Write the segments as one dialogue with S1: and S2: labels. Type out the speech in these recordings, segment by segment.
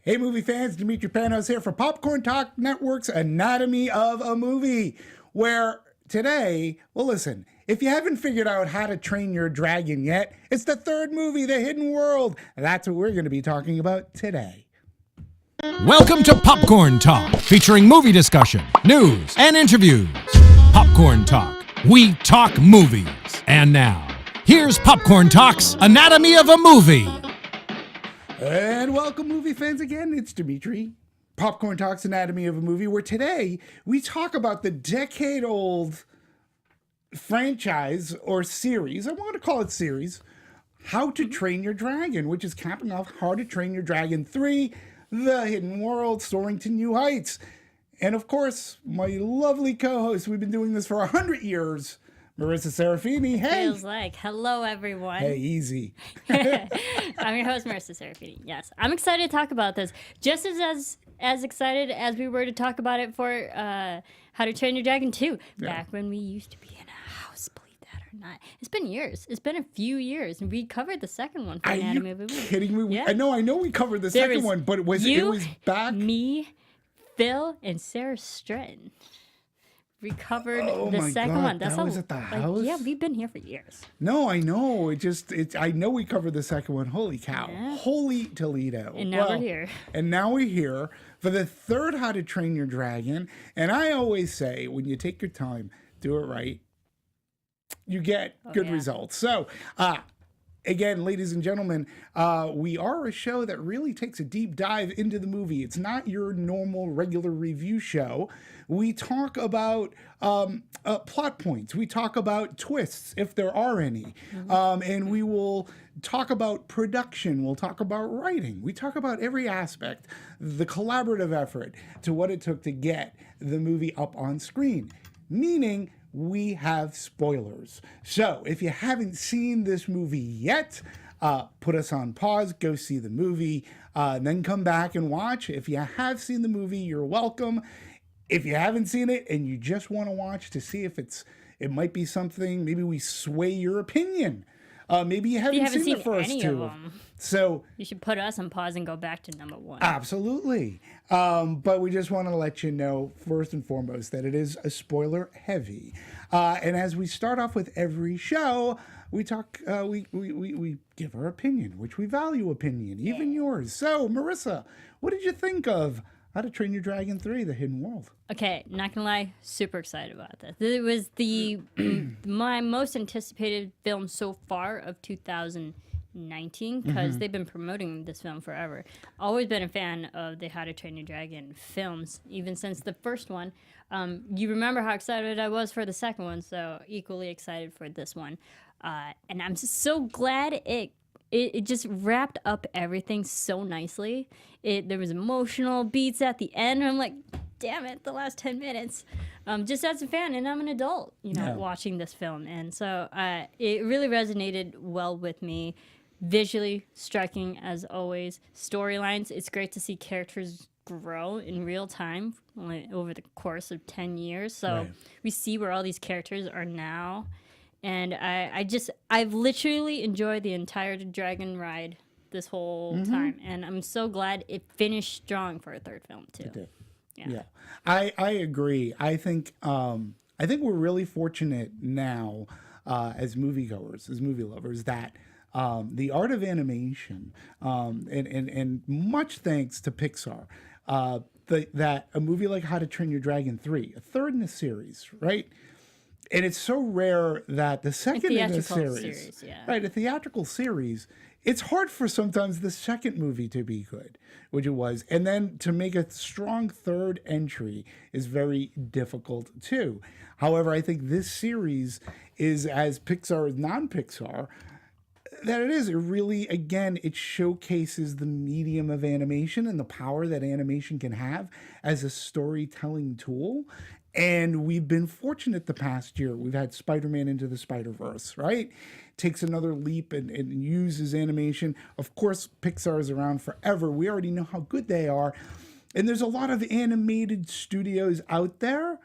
S1: Hey movie fans, Demetri Panos here for Popcorn Talk Network's Anatomy of a Movie, where today, well listen, if you haven't figured out How to Train Your Dragon yet, it's the third movie, The Hidden World. That's what we're going to be talking about today.
S2: Welcome to Popcorn Talk, featuring movie discussion, news, and interviews. Popcorn Talk, we talk movies. And now, here's Popcorn Talk's Anatomy of a Movie.
S1: And welcome movie fans again, it's Demetri. Popcorn Talk's Anatomy of a Movie, where today we talk about the decade-old franchise or series, I want to call it series, How to Train Your Dragon, which is capping off How to Train Your Dragon 3, The Hidden World, soaring to new heights. And of course, my lovely co-host, we've been doing this for 100 years, Marisa Serafini. Hey.
S3: Feels like. Hello, everyone.
S1: Hey, easy.
S3: I'm your host, Marisa Serafini. Yes, I'm excited to talk about this. Just as excited as we were to talk about it for How to Train Your Dragon 2, back when we used to be in a house, believe that or not. It's been years. It's been a few years, and we covered the second one for Anatomy of a Movie.
S1: Kidding me?
S3: Yeah.
S1: I know we covered the second one, but it was back.
S3: Me, Phil, and Sarah Stratton. We covered the second one.
S1: That was at the house?
S3: Yeah, we've been here for years.
S1: No, I know. I know we covered the second one. Holy cow.
S3: Yeah.
S1: Holy Toledo.
S3: And now we're here.
S1: And now we're here for the third How to Train Your Dragon. And I always say, when you take your time, do it right, you get good results. So, again, ladies and gentlemen, we are a show that really takes a deep dive into the movie. It's not your normal regular review show. We talk about plot points. We talk about twists, if there are any. And we will talk about production. We'll talk about writing. We talk about every aspect, the collaborative effort to what it took to get the movie up on screen. Meaning, we have spoilers. So if you haven't seen this movie yet, put us on pause, go see the movie, and then come back and watch. If you have seen the movie, you're welcome. If you haven't seen it and you just want to watch to see if it might be something, maybe we sway your opinion. Maybe you haven't seen the first two. So
S3: you should put us on pause and go back to number one.
S1: Absolutely. But we just want to let you know, first and foremost, that it is a spoiler heavy. And as we start off with every show, we talk, we give our opinion, which we value opinion, even yours. So, Marisa, what did you think of How to Train Your Dragon 3, The Hidden World?
S3: Okay, not gonna lie, super excited about this. It was my most anticipated film so far of 2019 because they've been promoting this film forever. Always been a fan of the How to Train Your Dragon films, even since the first one. You remember how excited I was for the second one, so equally excited for this one. And I'm just so glad it just wrapped up everything so nicely. There was emotional beats at the end. And I'm like, damn it, the last 10 minutes. Just as a fan, and I'm an adult, watching this film. And so it really resonated well with me. Visually striking, as always. Storylines, it's great to see characters grow in real time over the course of 10 years. So we see where all these characters are now. And I've literally enjoyed the entire dragon ride this whole time. And I'm so glad it finished strong for a third film, too.
S1: It did. Yeah. I agree. I think we're really fortunate now as moviegoers, as movie lovers, that the art of animation, and much thanks to Pixar, that a movie like How to Train Your Dragon 3, a third in the series, right? And it's so rare that the second in the series, right, a theatrical series, it's hard for sometimes the second movie to be good, which it was. And then to make a strong third entry is very difficult too. However, I think this series is as Pixar as non-Pixar, that it is. It really, again, it showcases the medium of animation and the power that animation can have as a storytelling tool. And we've been fortunate the past year. We've had Spider-Man Into the Spider-Verse, right? Takes another leap and uses animation. Of course, Pixar is around forever. We already know how good they are. And there's a lot of animated studios out there.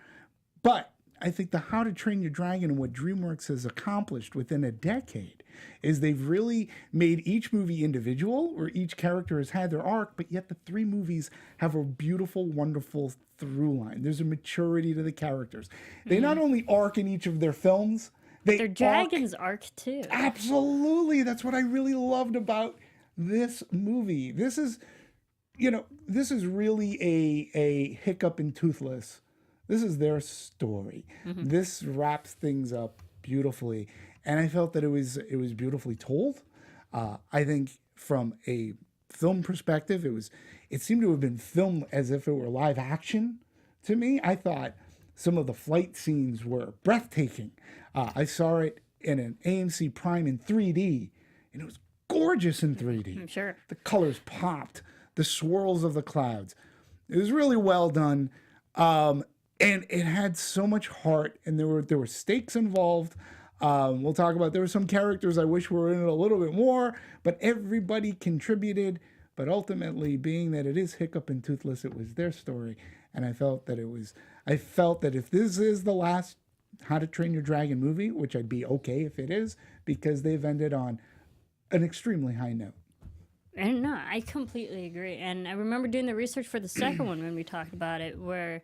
S1: But I think the How to Train Your Dragon and what DreamWorks has accomplished within a decade is they've really made each movie individual, where each character has had their arc, but yet the three movies have a beautiful, wonderful through line. There's a maturity to the characters. They not only arc in each of their films,
S3: Their dragons arc too.
S1: Absolutely. That's what I really loved about this movie. This is, this is really a Hiccup and Toothless. This is their story. This wraps things up beautifully, and I felt that it was beautifully told. I think from a film perspective, it seemed to have been filmed as if it were live action. To me, I thought some of the flight scenes were breathtaking. I saw it in an AMC Prime in 3D, and it was gorgeous in 3D.
S3: I'm sure.
S1: The colors popped, the swirls of the clouds. It was really well done. And it had so much heart, and there were stakes involved. We'll talk about, there were some characters I wish were in it a little bit more, but everybody contributed. But ultimately, being that it is Hiccup and Toothless, it was their story. And I felt that if this is the last How to Train Your Dragon movie, which I'd be okay if it is, because they've ended on an extremely high note.
S3: And no, I completely agree. And I remember doing the research for the second one when we talked about it, where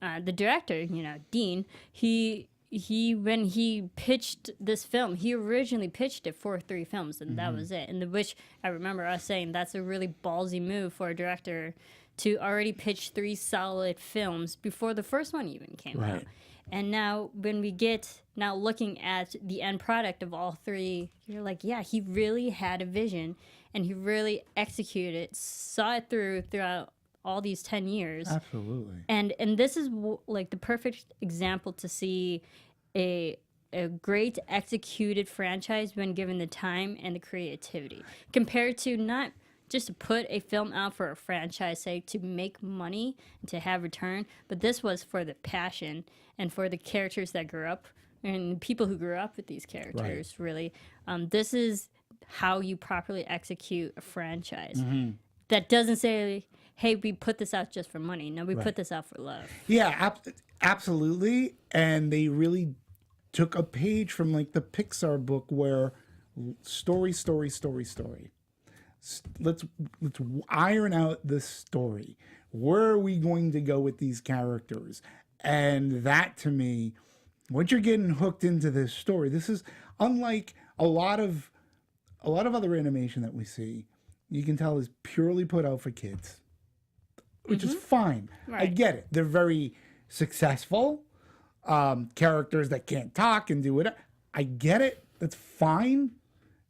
S3: the director, Dean, he when he pitched this film, he originally pitched it for 3 films, and that was it. And which I remember us saying that's a really ballsy move for a director to already pitch 3 solid films before the first one even came out. And now when we get looking at the end product of all 3, you're like, yeah, he really had a vision, and he really executed it, saw it throughout all these 10 years.
S1: Absolutely.
S3: And this is like the perfect example to see a great executed franchise when given the time and the creativity, compared to not just to put a film out for a franchise sake to make money and to have return, but this was for the passion and for the characters that grew up and people who grew up with these characters. Really, this is how you properly execute a franchise. That doesn't say, hey, we put this out just for money. No, we put this out for love. Yeah,
S1: absolutely. And they really took a page from like the Pixar book, where story. Let's iron out the story. Where are we going to go with these characters? And that, to me, once you're getting hooked into this story, this is unlike a lot of other animation that we see. You can tell is purely put out for kids, which is fine. I get it. They're very successful. Characters that can't talk and do it. I get it. That's fine.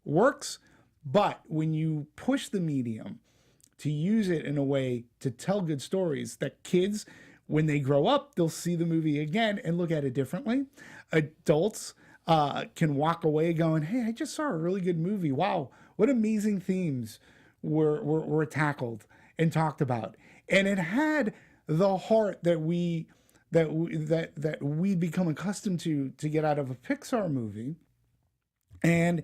S1: Works. But when you push the medium to use it in a way to tell good stories that kids, when they grow up, they'll see the movie again and look at it differently. Adults can walk away going, hey, I just saw a really good movie. Wow, what amazing themes were tackled and talked about. And it had the heart that we become accustomed to get out of a Pixar movie. And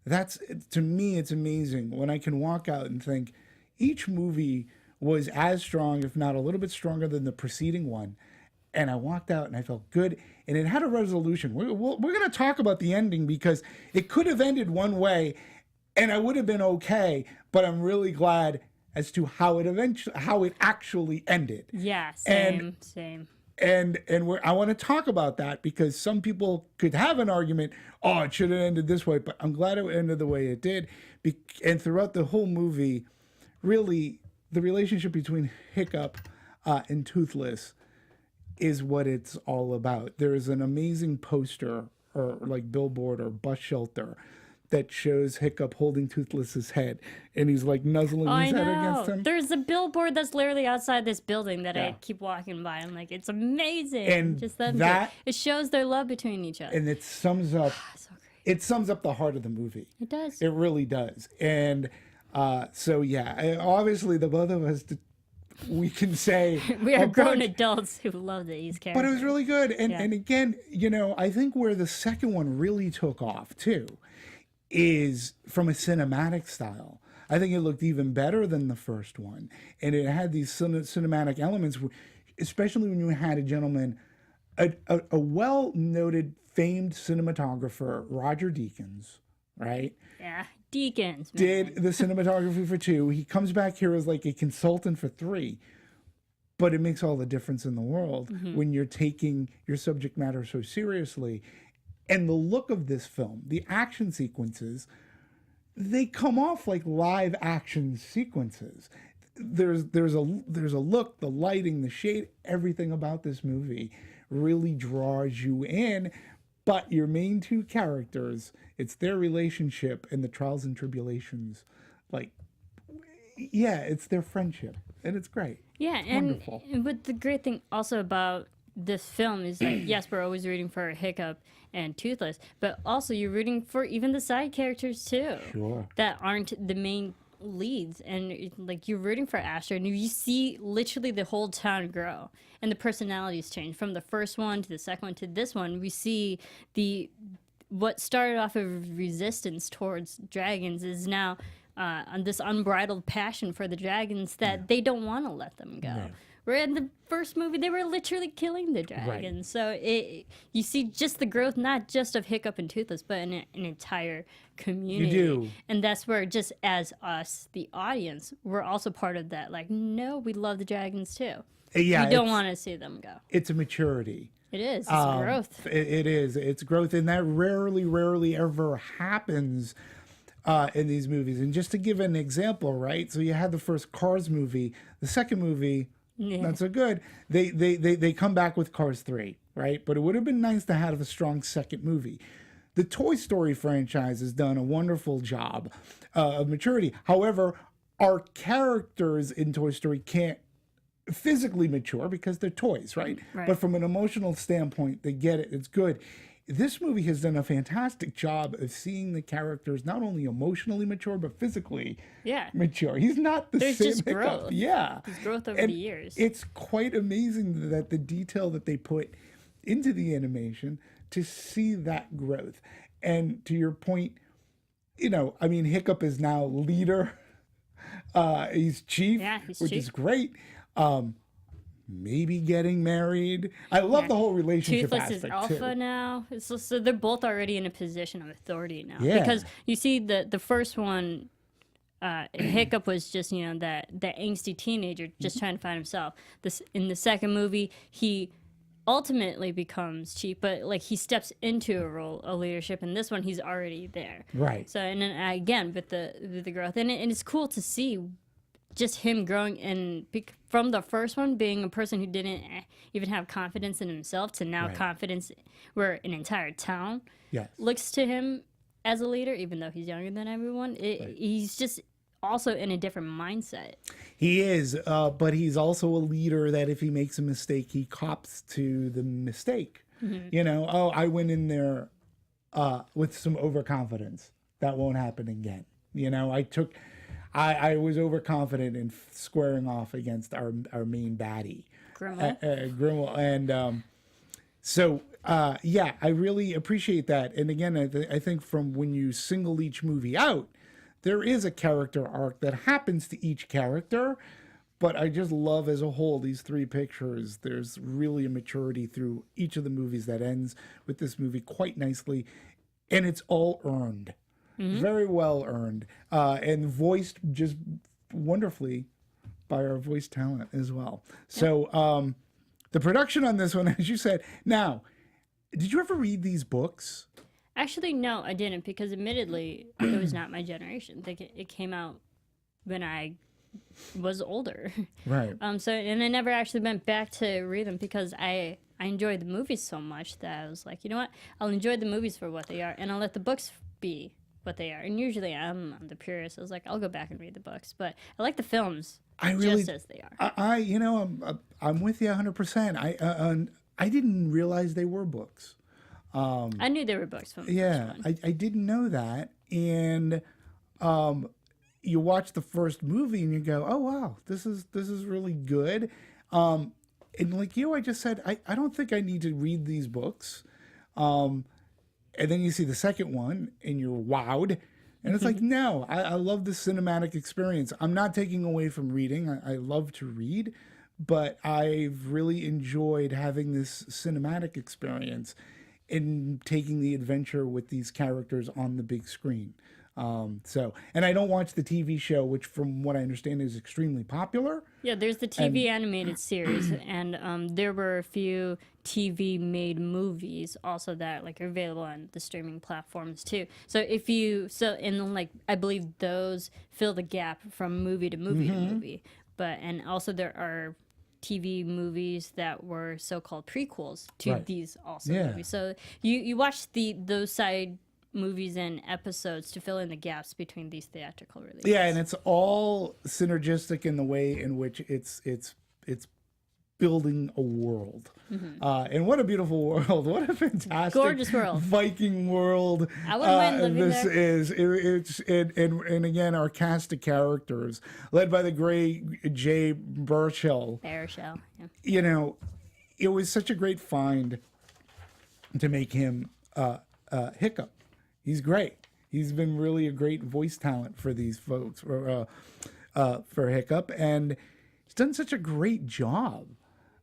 S1: that's, to me, it's amazing when I can walk out and think each movie was as strong, if not a little bit stronger than the preceding one. And I walked out and I felt good. And it had a resolution. We're going to talk about the ending, because it could have ended one way and I would have been okay. But I'm really glad as to how it actually ended.
S3: Yeah, same.
S1: And I want to talk about that, because some people could have an argument, oh, it should have ended this way, but I'm glad it ended the way it did. And throughout the whole movie, really, the relationship between Hiccup and Toothless is what it's all about. There is an amazing poster, or like billboard or bus shelter, that shows Hiccup holding Toothless's head, and he's like nuzzling his head against him.
S3: There's a billboard that's literally outside this building that I keep walking by. I'm like, it's amazing. And just that it shows their love between each other.
S1: And it sums up
S3: so great.
S1: It sums up the heart of the movie.
S3: It does.
S1: It really does. And so yeah, obviously the both of us, we can say
S3: we are grown adults who love these characters.
S1: But it was really good. And again, I think where the second one really took off too is from a cinematic style. I think it looked even better than the first one. And it had these cinematic elements, especially when you had a gentleman, a well-noted, famed cinematographer, Roger Deakins, right?
S3: Yeah, Deacons, man.
S1: Did the cinematography for 2. He comes back here as like a consultant for 3. But it makes all the difference in the world when you're taking your subject matter so seriously. And the look of this film, the action sequences, they come off like live action sequences. There's a look, the lighting, the shade, everything about this movie really draws you in. But your main 2 characters, it's their relationship and the trials and tribulations. Like, yeah, it's their friendship, and it's great.
S3: Yeah, and but the great thing also about this film is that, yes, we're always rooting for Hiccup and Toothless, but also you're rooting for even the side characters too.
S1: Sure.
S3: That aren't the main leads, and like you're rooting for Astrid, and you see literally the whole town grow, and the personalities change from the first one to the second one to this one. We see what started off of resistance towards dragons is now on this unbridled passion for the dragons that they don't want to let them go. Right. Where in the first movie, they were literally killing the dragons. Right. So you see just the growth, not just of Hiccup and Toothless, but in an entire community.
S1: You do.
S3: And that's where, just as us, the audience, we're also part of that. Like, no, we love the dragons too.
S1: Yeah,
S3: we don't want to see them go.
S1: It's a maturity.
S3: It is. It's growth.
S1: It is. It's growth. And that rarely ever happens in these movies. And just to give an example, right? So you had the first Cars movie. The second movie, not so good. They come back with Cars 3, right? But it would have been nice to have a strong second movie. The Toy Story franchise has done a wonderful job of maturity. However, our characters in Toy Story can't physically mature because they're toys, right? But from an emotional standpoint, they get it. It's good. This movie has done a fantastic job of seeing the characters not only emotionally mature, but physically mature. He's not the
S3: There's
S1: same
S3: just
S1: Hiccup.
S3: growth.
S1: Yeah.
S3: There's growth over the years.
S1: It's quite amazing that the detail that they put into the animation to see that growth. And to your point, I mean, Hiccup is now leader. He's chief, which is great. Maybe getting married. I love the whole relationship
S3: Toothless
S1: aspect
S3: is alpha
S1: too.
S3: now. So they're both already in a position of authority now.
S1: Yeah.
S3: Because you see the first one, Hiccup was just, that angsty teenager just trying to find himself. In the second movie, he ultimately becomes chief, but like he steps into a role of leadership. In this one, he's already there.
S1: Right.
S3: So, and then again, with the growth. And it's cool to see just him growing, and from the first one being a person who didn't even have confidence in himself to now confidence where an entire town looks to him as a leader, even though he's younger than everyone. He's just also in a different mindset. He
S1: is, but he's also a leader that if he makes a mistake, he cops to the mistake. I went in there with some overconfidence. That won't happen again. I was overconfident in squaring off against our main baddie, Grimwell. And I really appreciate that. And again, I think from when you single each movie out, there is a character arc that happens to each character. But I just love as a whole these 3 pictures. There's really a maturity through each of the movies that ends with this movie quite nicely. And it's all earned. Very well earned, and voiced just wonderfully by our voice talent as well. So the production on this one, as you said. Now, did you ever read these books?
S3: Actually, no, I didn't, because admittedly, it was not my generation. It came out when I was older.
S1: Right.
S3: So, and I never actually went back to read them because I enjoyed the movies so much that I was like, you know what? I'll enjoy the movies for what they are, and I'll let the books be what they are. And usually I'm the purist. I was like, I'll go back and read the books, but I like the films just as they are.
S1: I'm with you 100%. I didn't realize they were books.
S3: I knew they were books from the first one.
S1: I didn't know that. And you watch the first movie and you go, oh wow, this is really good. And like I just said, I don't think I need to read these books. And then you see the second one and you're wowed. And it's like, no, I love the cinematic experience. I'm not taking away from reading. I love to read, but I've really enjoyed having this cinematic experience in taking the adventure with these characters on the big screen. And I don't watch the TV show, which from what I understand is extremely popular.
S3: Yeah, there's the TV animated series, and there were a few TV made movies also that like are available on the streaming platforms too. So I believe those fill the gap from movie to movie to movie. And also there are TV movies that were so-called prequels to these movies. So you watch those side movies and episodes to fill in the gaps between these theatrical releases.
S1: Yeah, and it's all synergistic in the way in which it's building a world. And what a beautiful world. What a fantastic
S3: gorgeous world.
S1: Viking world.
S3: I wouldn't mind living
S1: this
S3: there.
S1: is. And again, our cast of characters, led by the great Jay Baruchel.
S3: Baruchel, yeah.
S1: You know, it was such a great find to make him Hiccup. He's great. He's been really a great voice talent for these folks, for Hiccup, and he's done such a great job.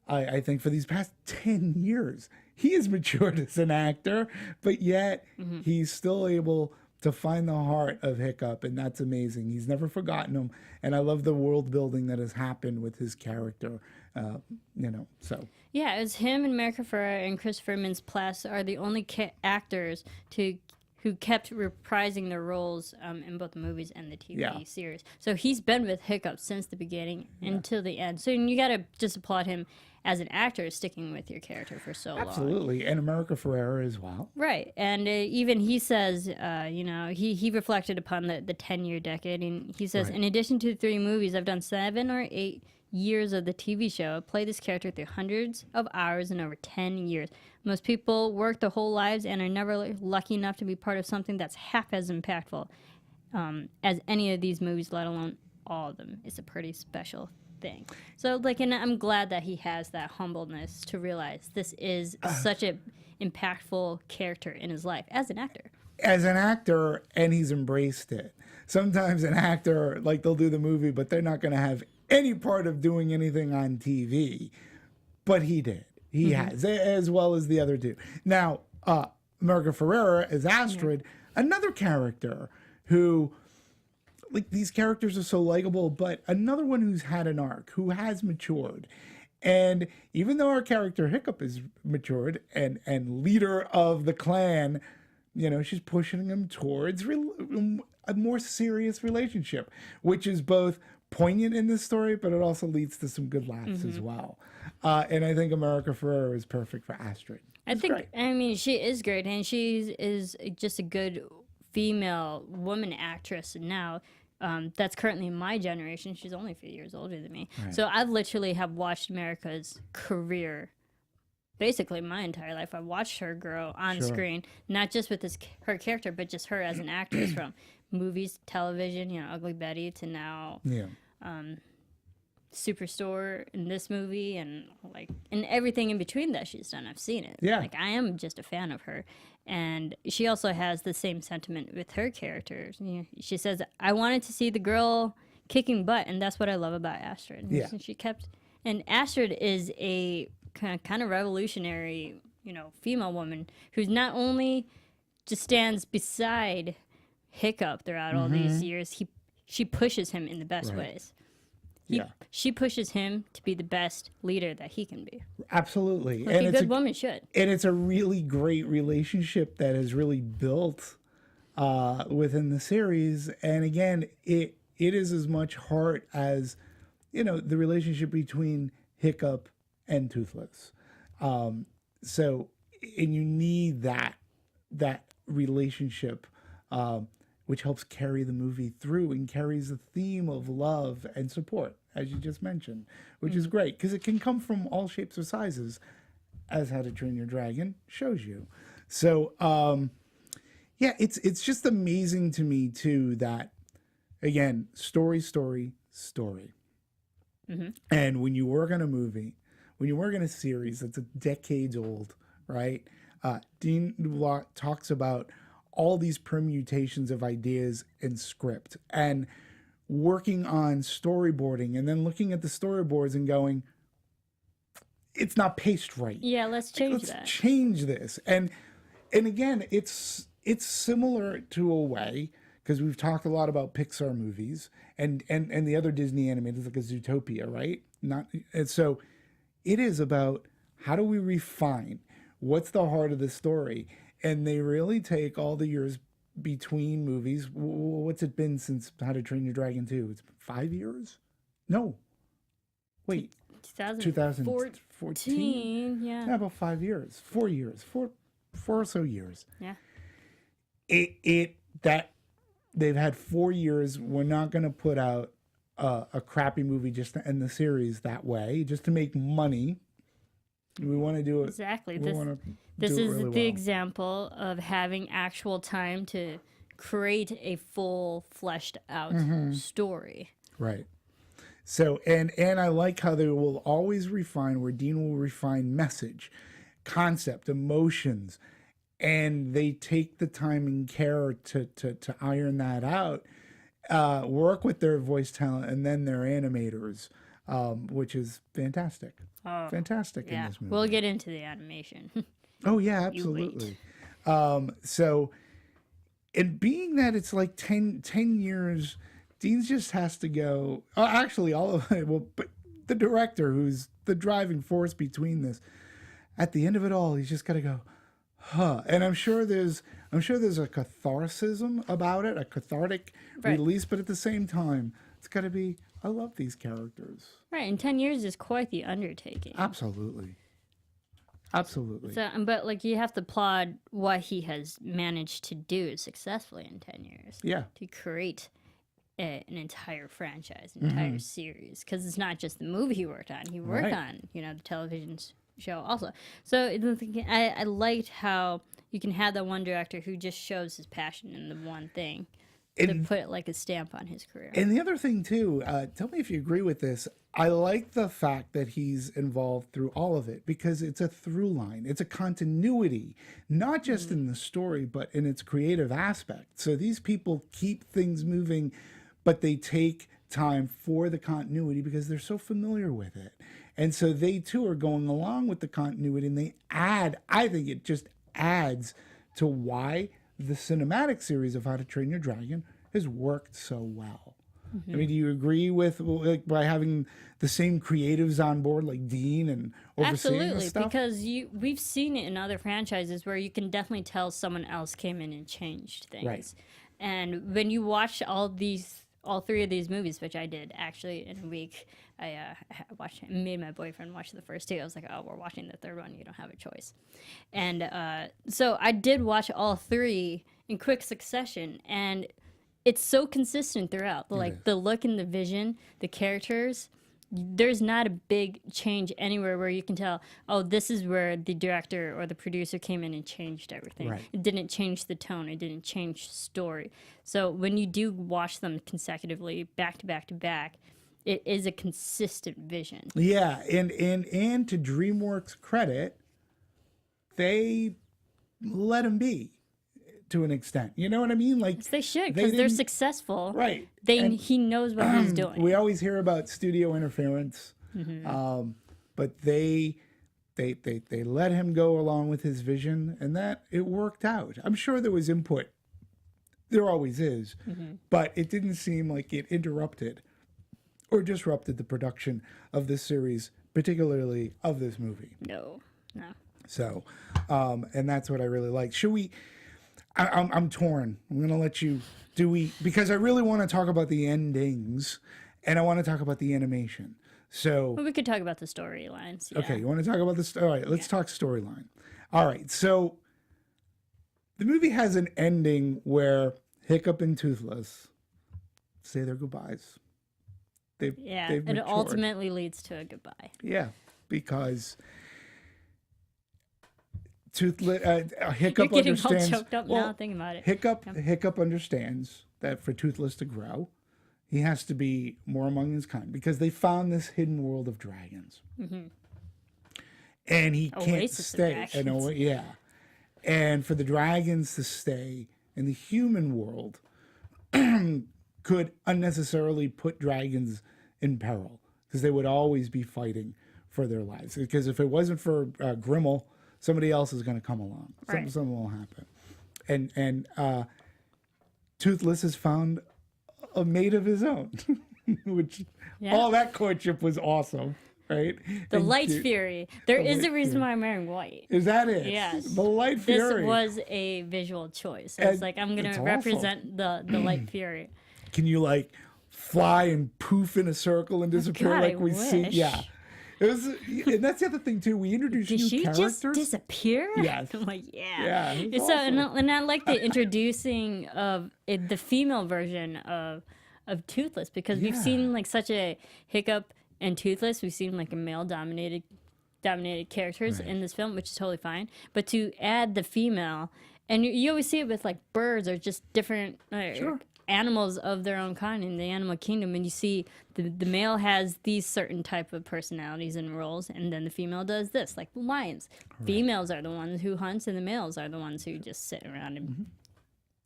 S1: I think for these past 10 years, he has matured as an actor, but yet he's still able to find the heart of Hiccup, and that's amazing. He's never forgotten him, and I love the world building that has happened with his character. So.
S3: Yeah, it's him and America Ferrera and Christopher Mintz-Plasse are the only actors who kept reprising their roles in both the movies and the TV series. So he's been with Hiccup since the beginning until the end. So you got to just applaud him as an actor sticking with your character for so long.
S1: Absolutely, and America Ferrera as well.
S3: Right, and even he says, he reflected upon the 10-year decade, and he says, in addition to the 3 movies, I've done 7 or 8 years of the TV show. I played this character through hundreds of hours in over 10 years. Most people work their whole lives and are never lucky enough to be part of something that's half as impactful as any of these movies, let alone all of them. It's a pretty special thing. So, and I'm glad that he has that humbleness to realize this is such an impactful character in his life as an actor.
S1: As an actor, and he's embraced it. Sometimes an actor, they'll do the movie, but they're not going to have any part of doing anything on TV. But he did. He has, as well as the other two. Now, America Ferrera as Astrid, another character who, these characters are so likable, but another one who's had an arc, who has matured. And even though our character Hiccup is matured and leader of the clan, she's pushing him towards a more serious relationship, which is both poignant in this story, but it also leads to some good laughs as well. And I think America Ferrera is perfect for Astrid.
S3: She is great, and she is just a good female woman actress now. That's currently my generation. She's only a few years older than me. Right. So I've literally have watched America's career basically my entire life. I watched her grow on screen, not just with her character, but just her as an actress from movies, television, Ugly Betty to now Superstore in this movie and everything in between that she's done. I've seen it.
S1: Yeah.
S3: I am just a fan of her. And she also has the same sentiment with her characters. She says, I wanted to see the girl kicking butt, and that's what I love about Astrid.
S1: Yeah.
S3: And Astrid is a kind of revolutionary, female woman who's not only just stands beside Hiccup throughout all these years, she pushes him in the best ways. She pushes him to be the best leader that he can be.
S1: Absolutely.
S3: Like a good woman should.
S1: And it's a really great relationship that is really built within the series. And again, it is as much heart as, the relationship between Hiccup and Toothless. And you need that relationship, which helps carry the movie through and carries the theme of love and support, as you just mentioned, which is great because it can come from all shapes or sizes, as How to Train Your Dragon shows you. So, it's just amazing to me too that, again, story. And when you work on a movie, when you work on a series that's decades old, right? Dean DeBlois talks about all these permutations of ideas in script and working on storyboarding and then looking at the storyboards and going, it's not paced right.
S3: Yeah, let's change that.
S1: Change this. And again, it's similar to a way, because we've talked a lot about Pixar movies and the other Disney animated, like a Zootopia, right? And so it is about how do we refine what's the heart of the story, and they really take all the years between movies. What's it been since How to Train Your Dragon 2? It's 5 years? No. Wait. 2014?
S3: Yeah,
S1: about 5 years. 4 years. Four or so years.
S3: Yeah.
S1: That they've had 4 years. We're not going to put out a crappy movie just to end the series that way, just to make money. We want to do it.
S3: Exactly.
S1: This
S3: is
S1: really
S3: the
S1: well.
S3: example of having actual time to create a full, fleshed out story.
S1: Right. So, and I like how they will always refine, where Dean will refine message, concept, emotions, and they take the time and care to iron that out, work with their voice talent and then their animators, which is fantastic. Fantastic in this movie.
S3: We'll get into the animation.
S1: Oh, yeah, absolutely. So, and being that it's like 10 years, Dean just has to go. Actually, all of it. Well, but the director, who's the driving force between this, at the end of it all, he's just got to go, huh. And I'm sure there's a catharsis about it, a cathartic release. But at the same time, it's got to be, I love these characters.
S3: Right, and 10 years is quite the undertaking.
S1: Absolutely.
S3: So, but like you have to applaud what he has managed to do successfully in 10 years.
S1: Yeah.
S3: To create an entire franchise, an entire series, because it's not just the movie he worked on. He worked on, the television show also. So I liked how you can have that one director who just shows his passion in the one thing. To put like a stamp on his career.
S1: And the other thing too, tell me if you agree with this. I like the fact that he's involved through all of it, because it's a through line. It's a continuity, not just in the story, but in its creative aspect. So these people keep things moving, but they take time for the continuity because they're so familiar with it. And so they too are going along with the continuity, and they add, I think it just adds to why the cinematic series of How to Train Your Dragon has worked so well. I mean, do you agree with, like, by having the same creatives on board, like Dean, and overseeing the stuff?
S3: Because we've seen it in other franchises where you can definitely tell someone else came in and changed things.
S1: Right.
S3: And when you watch all three of these movies, which I did actually in a week, I made my boyfriend watch the first two. I was like, oh, we're watching the third one. You don't have a choice. And so I did watch all three in quick succession, and it's so consistent throughout. Like the look and the vision, the characters. There's not a big change anywhere where you can tell, oh, this is where the director or the producer came in and changed everything.
S1: Right.
S3: It didn't change the tone. It didn't change the story. So when you do watch them consecutively, back to back to back, it is a consistent vision.
S1: Yeah, and to DreamWorks' credit, they let him be to an extent. You know what I mean? Like,
S3: yes, they should, because they're successful.
S1: Right.
S3: He knows what he's doing.
S1: We always hear about studio interference, but they let him go along with his vision, and that it worked out. I'm sure there was input. There always is, but it didn't seem like it interrupted or disrupted the production of this series, particularly of this movie.
S3: No.
S1: So, and that's what I really like. Should we? I'm torn. I'm gonna let you. Because I really want to talk about the endings, and I want to talk about the animation. So
S3: we could talk about the storylines. Yeah.
S1: Okay, you want to talk about this? All right, let's talk storyline. All right, so the movie has an ending where Hiccup and Toothless say their goodbyes. They've
S3: it
S1: matured.
S3: ultimately leads to a goodbye.
S1: Yeah, because Hiccup
S3: You're getting
S1: understands.
S3: all choked up now thinking about it.
S1: Hiccup understands that for Toothless to grow, he has to be more among his kind, because they found this hidden world of dragons, and he can't stay. And for the dragons to stay in the human world could unnecessarily put dragons in peril, because they would always be fighting for their lives. Because if it wasn't for Grimmel, somebody else is going to come along.
S3: Right.
S1: Something will happen. And Toothless has found a mate of his own, which all that courtship was awesome, right?
S3: The
S1: And
S3: light
S1: cute.
S3: fury. There is
S1: light
S3: a reason
S1: fury.
S3: why I'm wearing white.
S1: Is that it?
S3: Yes.
S1: The light
S3: This
S1: fury.
S3: was a visual choice. I was
S1: And
S3: like, I'm going
S1: it's
S3: to
S1: awesome.
S3: represent the light fury.
S1: Can you like fly and poof in a circle and disappear
S3: God,
S1: like
S3: I
S1: we see?
S3: wish.
S1: Yeah. It was, and that's the other thing too. We introduced
S3: Did
S1: new
S3: she
S1: characters.
S3: just disappear?
S1: Yes.
S3: I'm like, yeah.
S1: Yeah, it was
S3: So,
S1: awesome.
S3: and I like the introducing of the female version of Toothless, because we've
S1: Yeah.
S3: seen like such a Hiccup and Toothless. We've seen like a male dominated characters in this film, which is totally fine. But to add the female, and you always see it with like birds or just different animals of their own kind in the animal kingdom, and you see the male has these certain type of personalities and roles, and then the female does this, like the lions. Females are the ones who hunts, and the males are the ones who just sit around and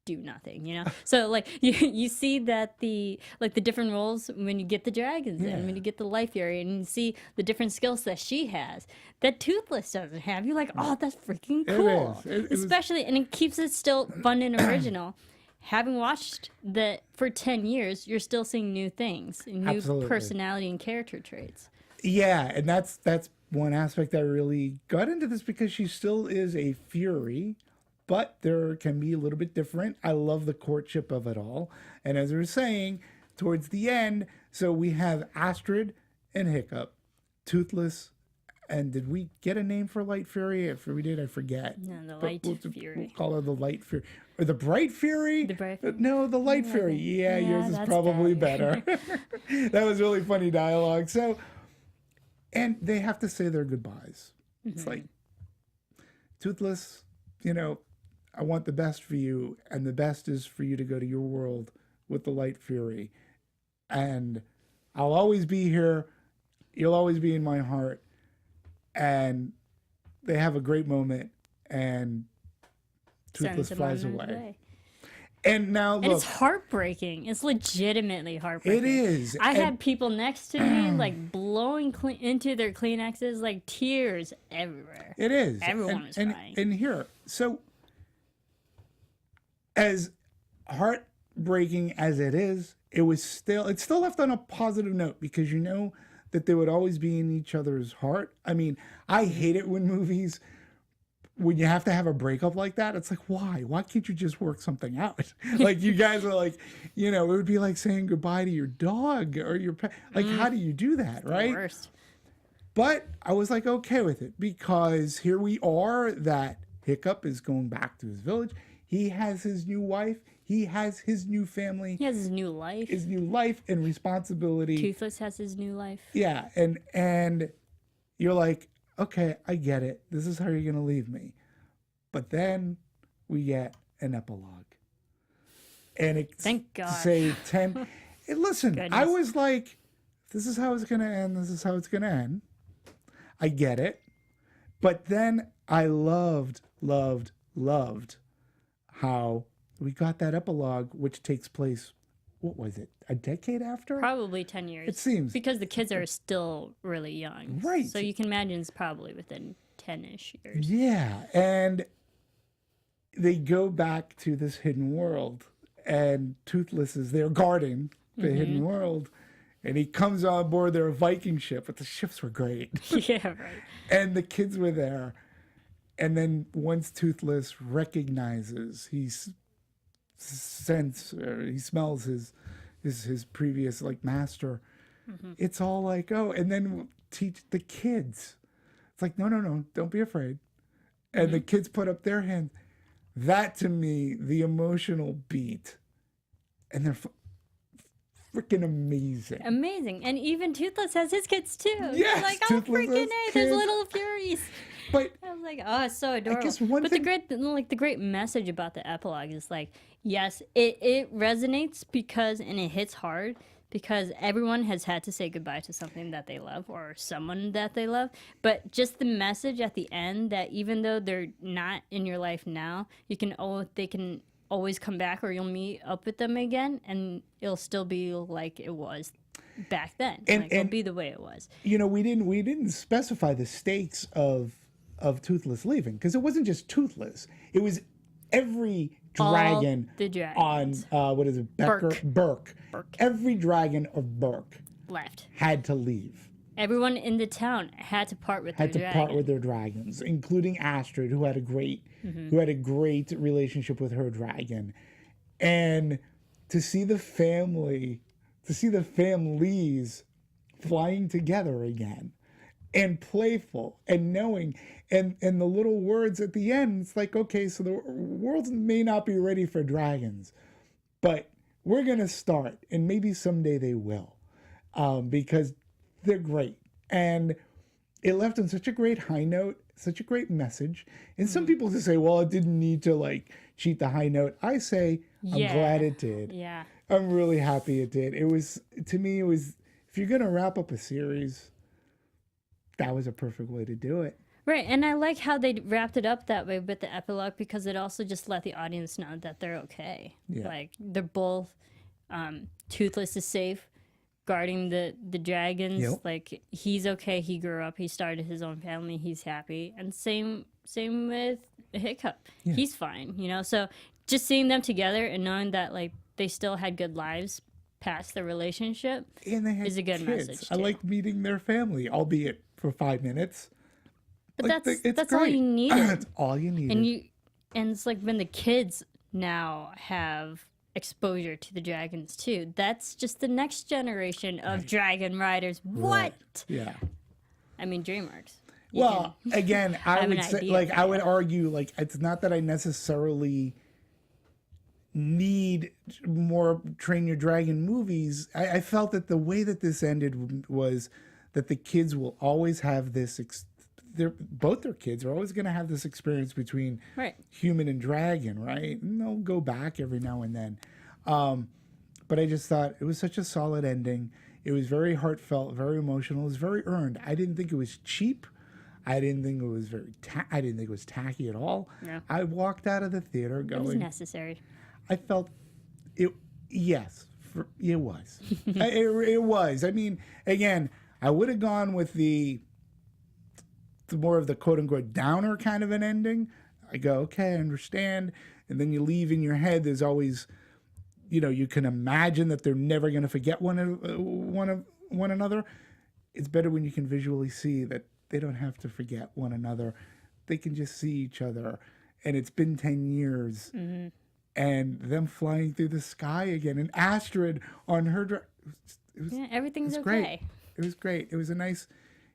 S3: do nothing, you know. So like you see that the different roles when you get the dragons and when you get the life fury, and you see the different skills that she has that Toothless doesn't have. You're like, oh, that's freaking cool.
S1: It was-
S3: Especially, and it keeps it still fun and original. Having watched that for 10 years, you're still seeing new things, new
S1: Absolutely.
S3: personality and character traits.
S1: Yeah, and that's one aspect that really got into this, because she still is a fury, but there can be a little bit different. I love the courtship of it all. And as we were saying, towards the end, so we have Astrid and Hiccup, Toothless, and did we get a name for Light Fury? If we did, I forget.
S3: No, the
S1: But
S3: Light
S1: we'll
S3: Fury.
S1: call her the Light Fury. Or the Bright Fury?
S3: The Bright Fury.
S1: No, the Light Fury. Yeah, yours is
S3: that's
S1: probably better. That was really funny dialogue. So, and they have to say their goodbyes. It's like, Toothless, you know, I want the best for you, and the best is for you to go to your world with the Light Fury. And I'll always be here. You'll always be in my heart. And they have a great moment, and Toothless
S3: Sends him
S1: flies
S3: on his
S1: away.
S3: way.
S1: And now
S3: And
S1: look,
S3: it's heartbreaking. It's legitimately heartbreaking.
S1: it is.
S3: I
S1: And-
S3: had people next to me like blowing into their Kleenexes, like tears everywhere.
S1: It is.
S3: Everyone was crying.
S1: And here, so as heartbreaking as it still left on a positive note, because you know that they would always be in each other's heart. I mean, I hate it when movies, when you have to have a breakup like that, it's like, why? Why can't you just work something out? Like, you guys are like, you know, it would be like saying goodbye to your dog or your pet. Like, how do you do that, right?
S3: Worst.
S1: But I was like, okay with it, because here we are, that Hiccup is going back to his village. He has his new wife. He has his new family,
S3: He has his new life.
S1: his new life and responsibility.
S3: Toothless has his new life.
S1: Yeah. And you're like, okay, I get it. This is how you're going to leave me. But then we get an epilogue. And it's
S3: Thank God.
S1: say 10. And listen, I
S3: Goodness.
S1: was like, this is how it's going to end. This is how it's going to end. I get it. But then I loved how we got that epilogue, which takes place, what was it, a decade after?
S3: Probably 10 years.
S1: It seems.
S3: Because the kids are still really young.
S1: Right.
S3: So you can imagine it's probably within 10-ish years.
S1: Yeah. And they go back to this hidden world, and Toothless is there guarding the hidden world. And he comes on board their Viking ship, but the ships were great.
S3: Yeah, right.
S1: And the kids were there. And then once Toothless recognizes, he smells his previous like master. It's all like, oh, and then teach the kids. It's like, no, don't be afraid. And the kids put up their hand. That to me, the emotional beat, and they're freaking amazing.
S3: Amazing. And even Toothless has his kids too.
S1: Yes,
S3: You're like, oh,
S1: Toothless
S3: freaking
S1: has
S3: A,
S1: kids.
S3: there's little Furies.
S1: But
S3: I was like, oh, it's so adorable.
S1: guess one
S3: but
S1: thing-
S3: the great message about the epilogue is like, yes, it resonates because, and it hits hard because everyone has had to say goodbye to something that they love or someone that they love. But just the message at the end that even though they're not in your life now, they can always come back, or you'll meet up with them again, and it'll still be like it was back then.
S1: And-
S3: Like, it'll
S1: and-
S3: be the way it was.
S1: You know, we didn't specify the stakes of Toothless leaving, because it wasn't just Toothless. It was every dragon
S3: the dragons.
S1: on what is it? Berk. Every dragon of Berk
S3: Left.
S1: had to leave.
S3: Everyone in the town had to part with
S1: Had
S3: their
S1: to
S3: dragon.
S1: part with their dragons, including Astrid, who had a great relationship with her dragon. And to see the families flying together again and playful and knowing and the little words at the end, it's like, okay, so the world may not be ready for dragons, but we're gonna start, and maybe someday they will, because they're great. And it left on such a great high note, such a great message. And some people just say, well, it didn't need to like cheat the high note. I say, I'm glad it did.
S3: Yeah.
S1: I'm really happy it did. It was, to me, it was, if you're going to wrap up a series, that was a perfect way to do it.
S3: Right, and I like how they wrapped it up that way with the epilogue, because it also just let the audience know that they're okay.
S1: Yeah.
S3: Like, they're both, Toothless is safe, guarding the dragons.
S1: Yep.
S3: Like, he's okay, he grew up, he started his own family, he's happy. And same with Hiccup.
S1: Yeah.
S3: He's fine, you know? So just seeing them together and knowing that, like, they still had good lives past their relationship
S1: And they had
S3: is a good
S1: kids.
S3: message,
S1: I
S3: too.
S1: liked meeting their family, albeit for 5 minutes.
S3: But
S1: Like, it's
S3: that's all
S1: great.
S3: you needed.
S1: That's all you needed.
S3: And it's like when the kids now have exposure to the dragons too. That's just the next generation of dragon riders.
S1: Right.
S3: What?
S1: Yeah.
S3: I mean, DreamWorks. You
S1: Well, again, I
S3: have an
S1: would say,
S3: idea
S1: like,
S3: for
S1: I would
S3: that.
S1: argue, like, it's not that I necessarily need more Train Your Dragon movies. I felt that the way that this ended was that the kids will always have this. Both their kids are always going to have this experience between
S3: Right.
S1: human and dragon, right? And they'll go back every now and then. But I just thought it was such a solid ending. It was very heartfelt, very emotional. It was very earned. I didn't think it was cheap. I didn't think it was I didn't think it was tacky at all.
S3: No.
S1: I walked out of the theater
S3: It was
S1: going,
S3: necessary.
S1: I felt it. Yes, it was. It was. I mean, again, I would have gone with the more of the quote unquote downer kind of an ending. I go, okay, I understand. And then you leave in your head, there's always, you can imagine that they're never going to forget one another. It's better when you can visually see that they don't have to forget one another. They can just see each other. And it's been 10 years.
S3: Mm-hmm.
S1: And them flying through the sky again. And Astrid on her...
S3: Yeah, everything's okay.
S1: great. It was great.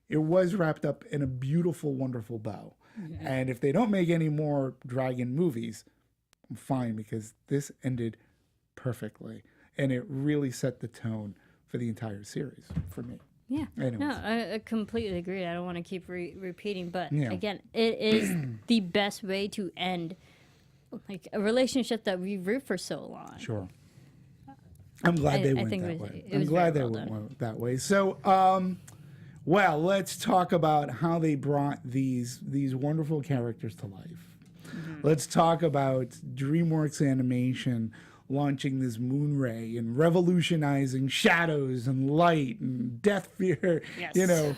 S1: It was wrapped up in a beautiful, wonderful bow.
S3: Mm-hmm.
S1: And if they don't make any more dragon movies, I'm fine, because this ended perfectly. And it really set the tone for the entire series for me.
S3: Yeah.
S1: Anyways.
S3: No, I completely agree. I don't want to keep repeating, but
S1: Yeah.
S3: again, it is the best way to end like a relationship that we root for so long.
S1: Sure. I'm glad they
S3: I
S1: went
S3: think
S1: that
S3: it was-
S1: way.
S3: it
S1: I'm
S3: was
S1: glad they
S3: very well
S1: went that way. So, well, let's talk about how they brought these wonderful characters to life.
S3: Mm-hmm.
S1: Let's talk about DreamWorks Animation launching this Moonray and revolutionizing shadows and light and death fear.
S3: Yes.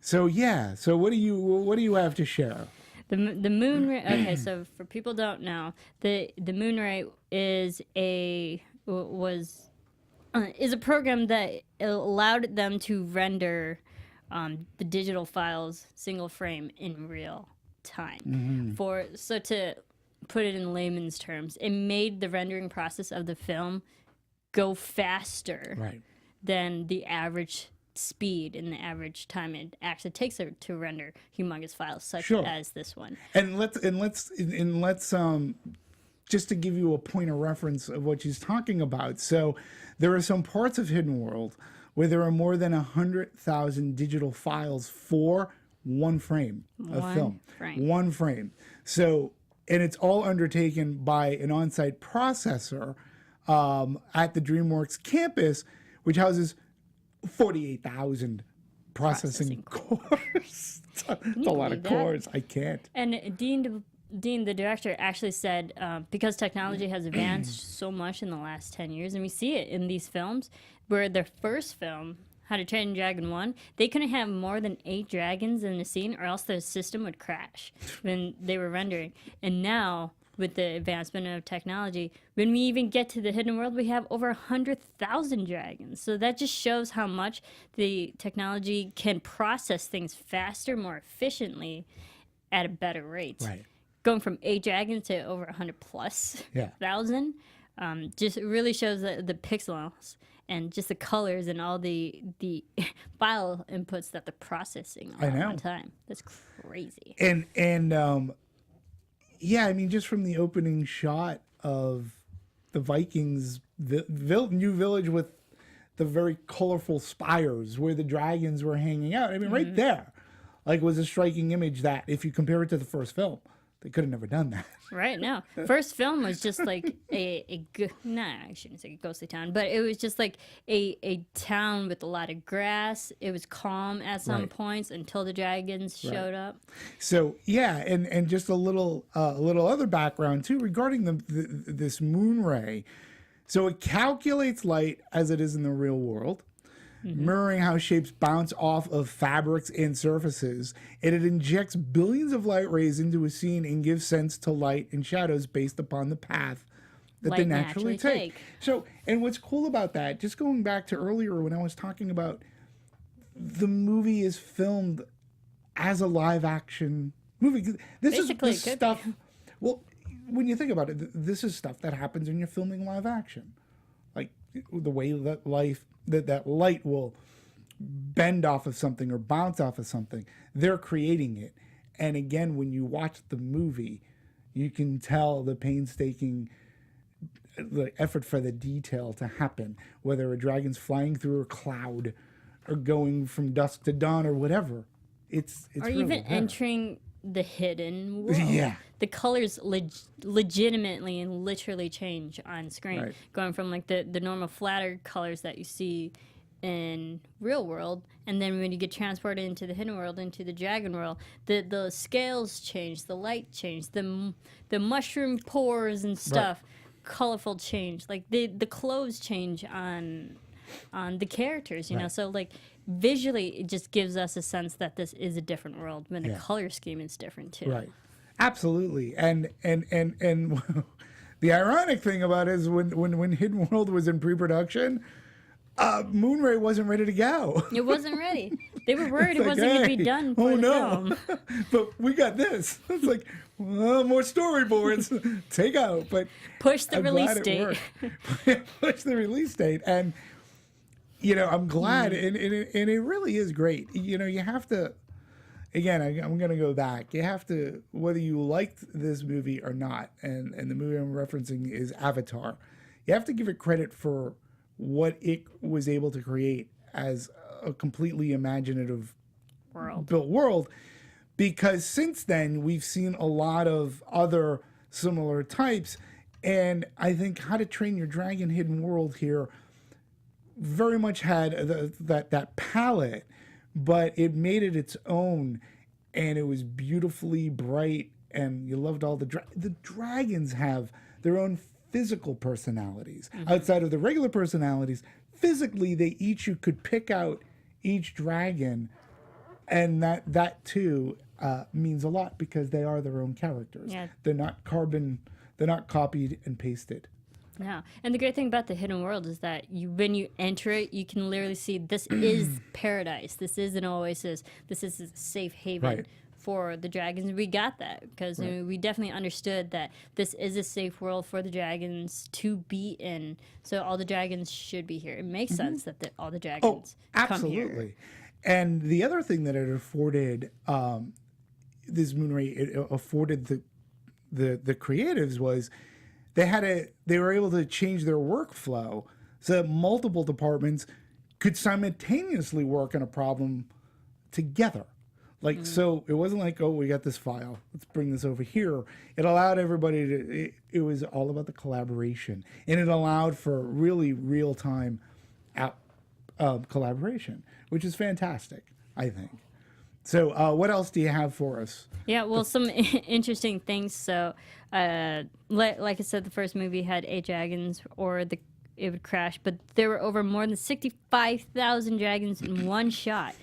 S1: So yeah. So what do you have to share?
S3: The Moonray. Okay, so for people who don't know, the Moonray is a program that allowed them to render the digital files single frame in real time. So to put it in layman's terms, it made the rendering process of the film go faster
S1: Right.
S3: than the average speed and the average time it actually takes to render humongous files such
S1: Sure.
S3: as this one.
S1: And let's just to give you a point of reference of what she's talking about. So there are some parts of Hidden World where there are more than 100,000 digital files for one frame of
S3: One
S1: film.
S3: frame.
S1: One frame. So, and it's all undertaken by an on-site processor at the DreamWorks campus, which houses 48,000 processing cores. It's a lot of
S3: believe that?
S1: cores. I can't.
S3: And Dean, the director, actually said because technology has advanced so much in the last 10 years, and we see it in these films, where their first film, How to Train Your Dragon 1, they couldn't have more than 8 dragons in the scene or else the system would crash when they were rendering. And now, with the advancement of technology, when we even get to the hidden world, we have over 100,000 dragons. So that just shows how much the technology can process things faster, more efficiently, at a better rate.
S1: Right.
S3: Going from 8 dragons to over 100 plus thousand, just really shows the pixels and just the colors and all the file inputs that they're processing all at one time. That's crazy.
S1: And yeah, I mean, just from the opening shot of the Vikings new village with the very colorful spires where the dragons were hanging out. I mean, right there, like, was a striking image that if you compare it to the first film, they could have never done that.
S3: Right, no. First film was just like I shouldn't say a ghostly town, but it was just like a town with a lot of grass. It was calm at some points until the dragons showed up.
S1: So, yeah, and just a little other background, too, regarding this moon ray. So it calculates light as it is in the real world, mirroring how shapes bounce off of fabrics and surfaces, and it injects billions of light rays into a scene and gives sense to light and shadows based upon the path that they naturally take. So, and what's cool about that, just going back to earlier when I was talking about the movie is filmed as a live action movie. This
S3: Basically,
S1: is the stuff. Well, when you think about it, this is stuff that happens when you're filming live action, like the way that that light will bend off of something or bounce off of something. They're creating it. And again, when you watch the movie, you can tell the painstaking the effort for the detail to happen, whether a dragon's flying through a cloud or going from dusk to dawn or whatever. It's
S3: or
S1: really
S3: even
S1: there.
S3: entering the hidden world.
S1: Yeah.
S3: The colors legitimately and literally change on screen,
S1: Right.
S3: going from like the normal flatter colors that you see in real world, and then when you get transported into the hidden world, into the dragon world, the scales change, the light change, the mushroom pores and stuff, colorful change, like the clothes change on the characters, you know. So like visually, it just gives us a sense that this is a different world when the color scheme is different too.
S1: Right. Absolutely. And the ironic thing about it is when Hidden World was in pre-production, Moonray wasn't ready to go.
S3: It wasn't ready. They were worried it
S1: Like,
S3: wasn't going to be done for the film.
S1: But we got this. It's like, well, more storyboards. Take out. But
S3: Push the
S1: I'm
S3: release
S1: glad
S3: date.
S1: Push the release date. And, you know, I'm glad. And it really is great. You know, you have to, again, I'm going to go back. You have to, whether you liked this movie or not, and the movie I'm referencing is Avatar, you have to give it credit for what it was able to create as a completely imaginative built world, because since then we've seen a lot of other similar types, and I think How to Train Your Dragon Hidden World here very much had that palette, but it made it its own, and it was beautifully bright, and you loved all the dragons have their own physical personalities outside of the regular personalities. Physically, you could pick out each dragon, and that too means a lot because they are their own characters.
S3: Yeah.
S1: They're not copied and pasted.
S3: No. And the great thing about the hidden world is that when you enter it, you can literally see this is paradise. This is an oasis. This is a safe haven for the dragons. We got that because we definitely understood that this is a safe world for the dragons to be in. So all the dragons should be here. It makes sense that all the dragons come here.
S1: Absolutely. And the other thing that it afforded this Moonray, it afforded the creatives was they were able to change their workflow so that multiple departments could simultaneously work on a problem together. Like, so it wasn't like, oh, we got this file, let's bring this over here. It allowed everybody to, it was all about the collaboration, and it allowed for really real-time collaboration, which is fantastic, I think. So what else do you have for us?
S3: Yeah, well, some interesting things. So, like I said, the first movie had 8 dragons, or it would crash. But there were over more than 65,000 dragons in one shot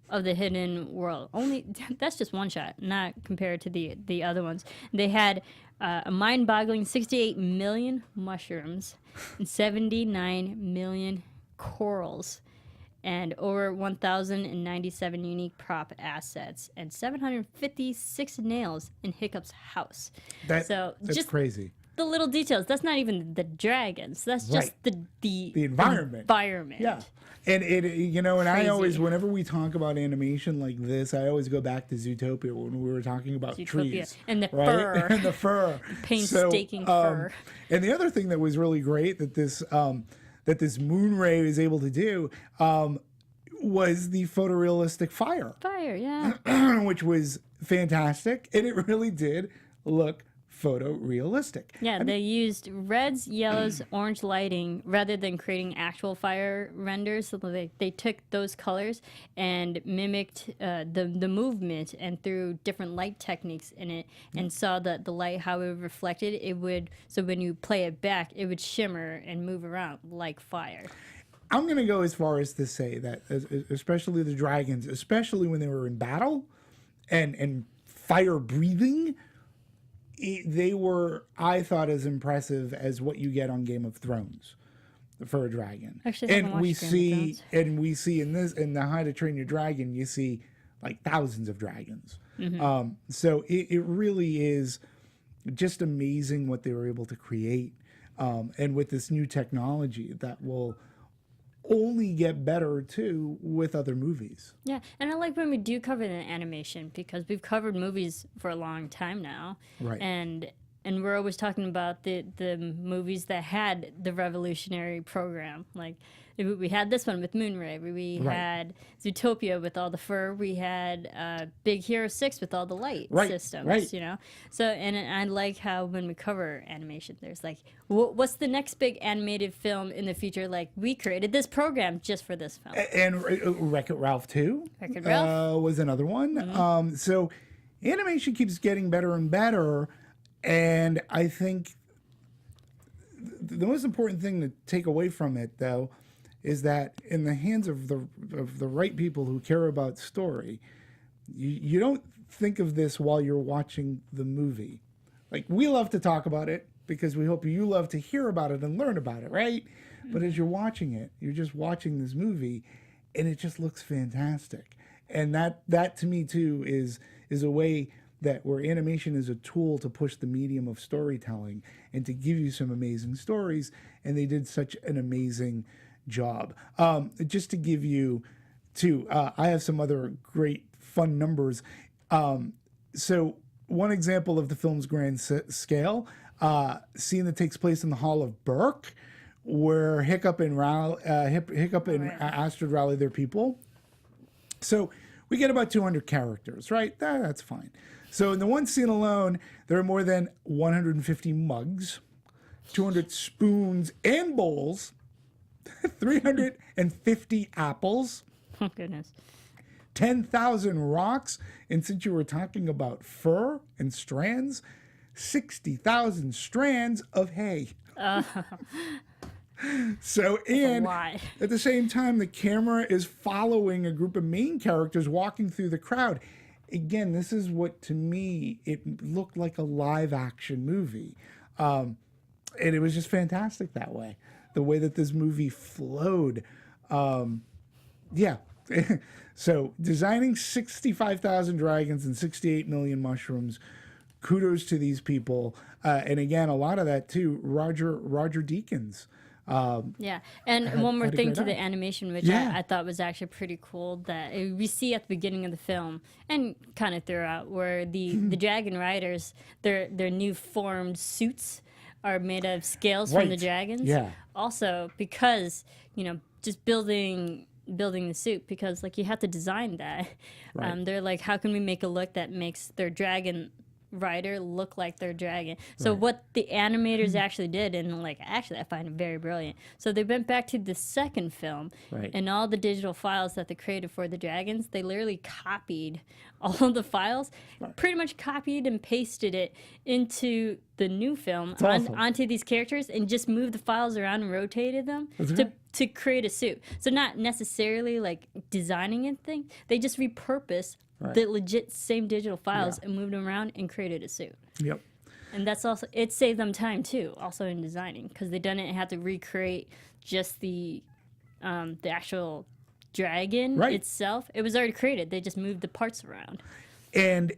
S3: of the hidden world. Only that's just one shot, not compared to the other ones. They had a mind-boggling 68 million mushrooms and 79 million corals, and over 1,097 unique prop assets, and 756 nails in Hiccup's house.
S1: That's
S3: just
S1: crazy.
S3: The little details. That's not even the dragons. That's just the
S1: environment.
S3: Environment.
S1: Yeah. And and I
S3: Crazy.
S1: always, whenever we talk about animation like this, I always go back to Zootopia when we were talking about
S3: Zootopia.
S1: trees.
S3: And the
S1: right?
S3: fur.
S1: And the fur.
S3: Painstaking fur.
S1: And the other thing that was really great that this moon ray is able to do was the photorealistic fire.
S3: Fire, yeah.
S1: Which was fantastic. And it really did look photorealistic.
S3: Yeah, they used reds, yellows, orange lighting rather than creating actual fire renders. So they took those colors and mimicked the movement, and through different light techniques in it, and saw the light, how it reflected. So when you play it back, it would shimmer and move around like fire.
S1: I'm going to go as far as to say that, especially the dragons, especially when they were in battle and fire breathing, they were, I thought, as impressive as what you get on Game of Thrones for a dragon.
S3: Actually, I haven't watched Game of
S1: we see in the How to Train Your Dragon, you see like thousands of dragons.
S3: Mm-hmm.
S1: So it really is just amazing what they were able to create, and with this new technology that will only get better too with other movies.
S3: Yeah, and I like when we do cover the animation, because we've covered movies for a long time now,
S1: Right.
S3: And we're always talking about the movies that had the revolutionary program. Like we had this one with Moonray, we
S1: Right.
S3: had Zootopia with all the fur, we had Big Hero 6 with all the light
S1: Right,
S3: systems,
S1: right.
S3: you know. So and I like how when we cover animation, there's like, what's the next big animated film in the future? Like, we created this program just for this film.
S1: And Wreck-It Ralph 2
S3: Wreck-It Ralph.
S1: Was another one.
S3: Mm-hmm.
S1: So animation keeps getting better and better, and I think the most important thing to take away from it, though, is that in the hands of the right people who care about story, you don't think of this while you're watching the movie. Like, we love to talk about it because we hope you love to hear about it and learn about it, right? But as you're watching it, you're just watching this movie, and it just looks fantastic. And that to me too is a way that where animation is a tool to push the medium of storytelling and to give you some amazing stories, and they did such an amazing job. Just to give you two, I have some other great fun numbers. So one example of the film's grand scale, scene that takes place in the Hall of Berk, where Hiccup and Astrid rally their people. So we get about 200 characters, right? That's fine. So in the one scene alone, there are more than 150 mugs, 200 spoons and bowls, 350 apples,
S3: Oh, goodness.
S1: 10,000 rocks, and since you were talking about fur and strands, 60,000 strands of hay. So, and
S3: lot.
S1: at the same time, the camera is following a group of main characters walking through the crowd. Again, this is what, to me, it looked like a live action movie. And it was just fantastic that way. The way that this movie flowed. Yeah. So designing 65,000 dragons and 68 million mushrooms, kudos to these people. And again, a lot of that too, Roger Deakins.
S3: Yeah, and one more
S1: had a
S3: thing
S1: great
S3: to the
S1: eye.
S3: animation, which
S1: Yeah.
S3: I thought was actually pretty cool, that we see at the beginning of the film and kind of throughout, where the dragon riders, their new formed suits are made of scales from the
S1: Right.
S3: dragons.
S1: Yeah.
S3: Also, because just building the suit, because like you have to design that.
S1: Right.
S3: They're like, how can we make a look that makes their dragon rider look like their dragon. So what the animators actually did, and like actually I find it very brilliant. So they went back to the second film, and all the digital files that they created for the dragons, they literally copied all of the files, pretty much copied and pasted it into the new film onto these characters, and just moved the files around and rotated them to create a suit. So not necessarily like designing anything, they just repurposed the legit same digital files and moved them around and created a suit.
S1: Yep.
S3: And that's also, it saved them time too, also in designing, because they didn't have to recreate just the actual dragon itself. It was already created. They just moved the parts around.
S1: And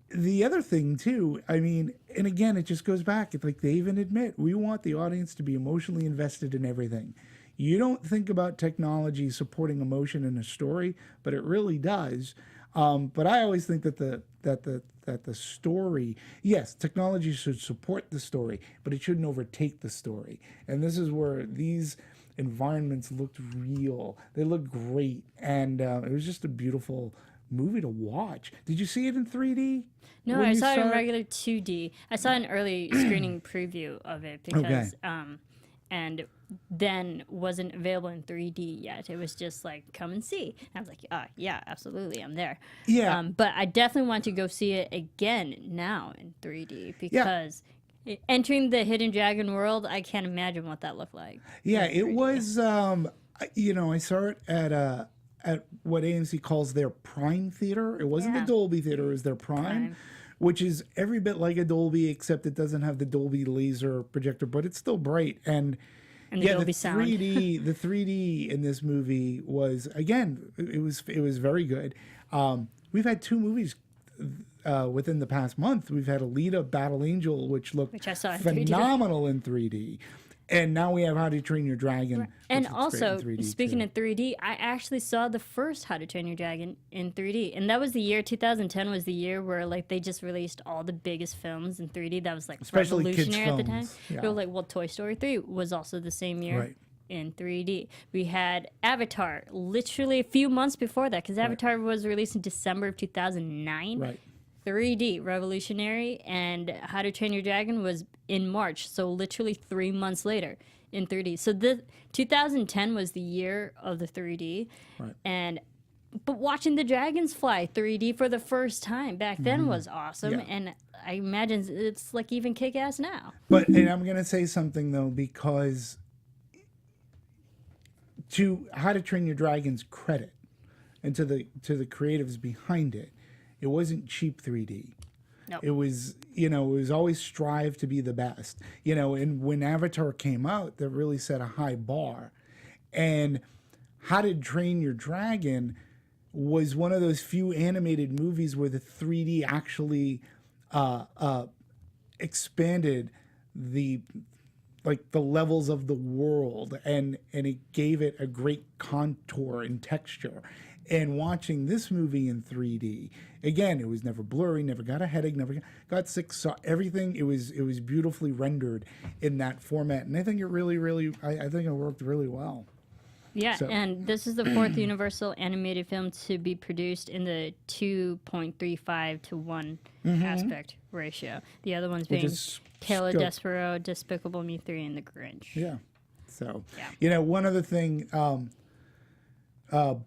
S1: the other thing too, I mean, and again, it just goes back. It's like they even admit, we want the audience to be emotionally invested in everything. You don't think about technology supporting emotion in a story, but it really does. But I always think that the story, yes, technology should support the story, but it shouldn't overtake the story. And this is where these environments looked real. They looked great, and it was just a beautiful movie to watch. Did you see it in 3D?
S3: No, I saw it in regular 2D. I saw an early screening preview of it because, and then wasn't available in 3D yet. It was just like, come and see. And I was like, yeah, absolutely, I'm there.
S1: Yeah.
S3: But I definitely want to go see it again now in 3D because entering the Hidden Dragon world, I can't imagine what that looked like.
S1: Yeah, it was, I saw it at what AMC calls their Prime Theater. It wasn't the Dolby Theater, it was their Prime, which is every bit like a Dolby, except it doesn't have the Dolby laser projector, but it's still bright. And
S3: the Dolby sound.
S1: the 3D in this movie was, again, it was very good. We've had two movies within the past month. We've had Alita: Battle Angel, which looked
S3: I saw in
S1: phenomenal 3D. In 3D. And now we have How to Train Your Dragon.
S3: Right. And also, speaking of 3D, I actually saw the first How to Train Your Dragon in 3D. And that was the year, 2010 was the year where like they just released all the biggest films in 3D. That was like
S1: especially
S3: revolutionary at the time.
S1: Yeah.
S3: So like, well, Toy Story 3 was also the same year. In 3D. We had Avatar literally a few months before that, because Avatar was released in December of 2009.
S1: Right.
S3: 3D, revolutionary, and How to Train Your Dragon was in March, so literally 3 months later in 3D. So the 2010 was the year of the 3D, but watching the dragons fly 3D for the first time back then was awesome, and I imagine it's like even kick-ass now.
S1: But and I'm gonna say something though, because to How to Train Your Dragon's credit, and to the creatives behind it, it wasn't cheap 3D.
S3: Nope.
S1: It was, it was always strive to be the best. And when Avatar came out, that really set a high bar. And How to Train Your Dragon was one of those few animated movies where the 3D actually expanded the levels of the world, and it gave it a great contour and texture. And watching this movie in 3D, again, it was never blurry, never got a headache, never got sick, saw everything. It was beautifully rendered in that format, and I think it really, I think it worked really well.
S3: Yeah, and this is the fourth Universal animated film to be produced in the 2.35 to 1 aspect ratio. The other ones being Tale of Despereaux, Despicable Me 3, and The Grinch.
S1: Yeah. So, one other thing,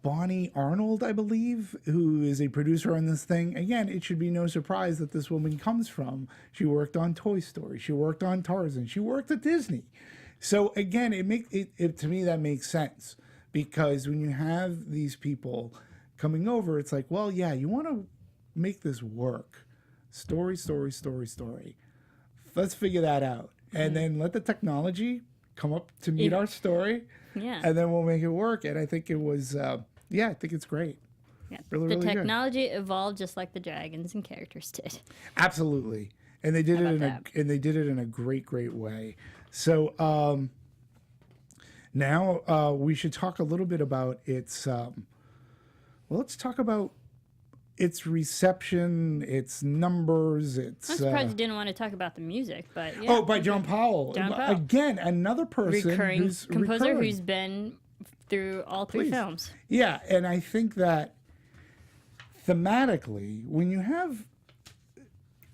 S1: Bonnie Arnold, I believe, who is a producer on this thing. Again, it should be no surprise that this woman comes from. She worked on Toy Story. She worked on Tarzan. She worked at Disney. So again, it to me that makes sense, because when you have these people coming over, it's like, well, yeah, you want to make this work. Story. Let's figure that out, and then let the technology come up to meet our story.
S3: Yeah.
S1: And then we'll make it work. And I think it was, I think it's great.
S3: Yeah.
S1: Really,
S3: the
S1: really
S3: technology evolved just like the dragons and characters did.
S1: Absolutely. And they did it in a great way. So now we should talk a little bit about its let's talk about its reception, its numbers, its...
S3: I'm surprised you didn't want to talk about the music, but yeah.
S1: Oh, by John Powell. Again, another person who's
S3: composer who's been through all three films.
S1: Yeah, and I think that thematically, when you have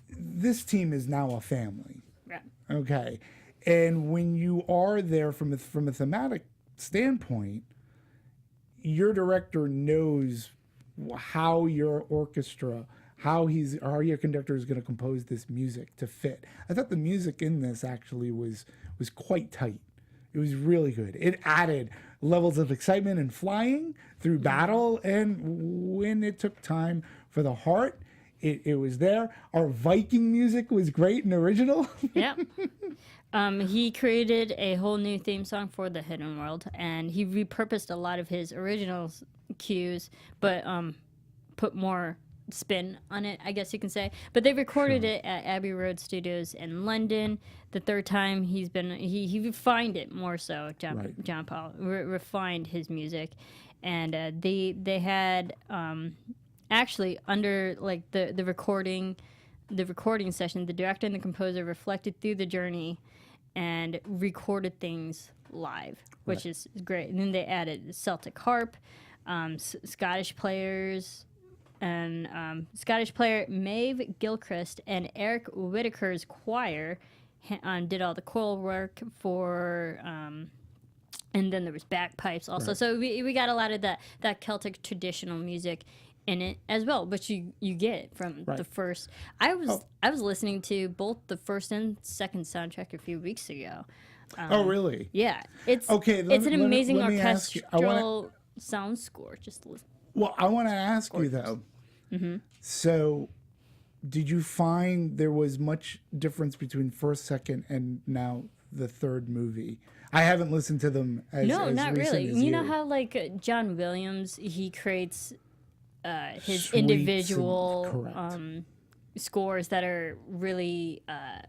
S1: this team is now a family.
S3: Yeah.
S1: Okay. And when you are there from a thematic standpoint, your director knows how your orchestra, how your conductor is going to compose this music to fit. I thought the music in this actually was quite tight. It was really good. It added levels of excitement and flying through battle, and when it took time for the heart, it was there. Our Viking music was great and original.
S3: Yeah. He created a whole new theme song for The Hidden World, and he repurposed a lot of his original cues, but put more spin on it, I guess you can say. But they recorded it at Abbey Road Studios in London. The third time he refined it more so. John Paul refined his music, and they had actually under like the recording session, the director and the composer reflected through the journey and recorded things live, which is great. And then they added Celtic harp, Scottish players, and Scottish player Maeve Gilchrist and Eric Whitaker's choir did all the choral work for, and then there was bagpipes also.
S1: Right.
S3: So we got a lot of that Celtic traditional music in it as well, which you get from the first. I was listening to both the first and second soundtrack a few weeks ago.
S1: Oh, really?
S3: Yeah, it's
S1: okay.
S3: It's an amazing
S1: let me ask you,
S3: orchestral sound score. Just to listen.
S1: Well, I want to ask you though. Mm-hmm. So, did you find there was much difference between first, second, and now the third movie? I haven't listened to them as
S3: not
S1: recent
S3: really.
S1: as
S3: You know how like John Williams, he creates his
S1: Suites
S3: individual
S1: correct.
S3: Scores that are really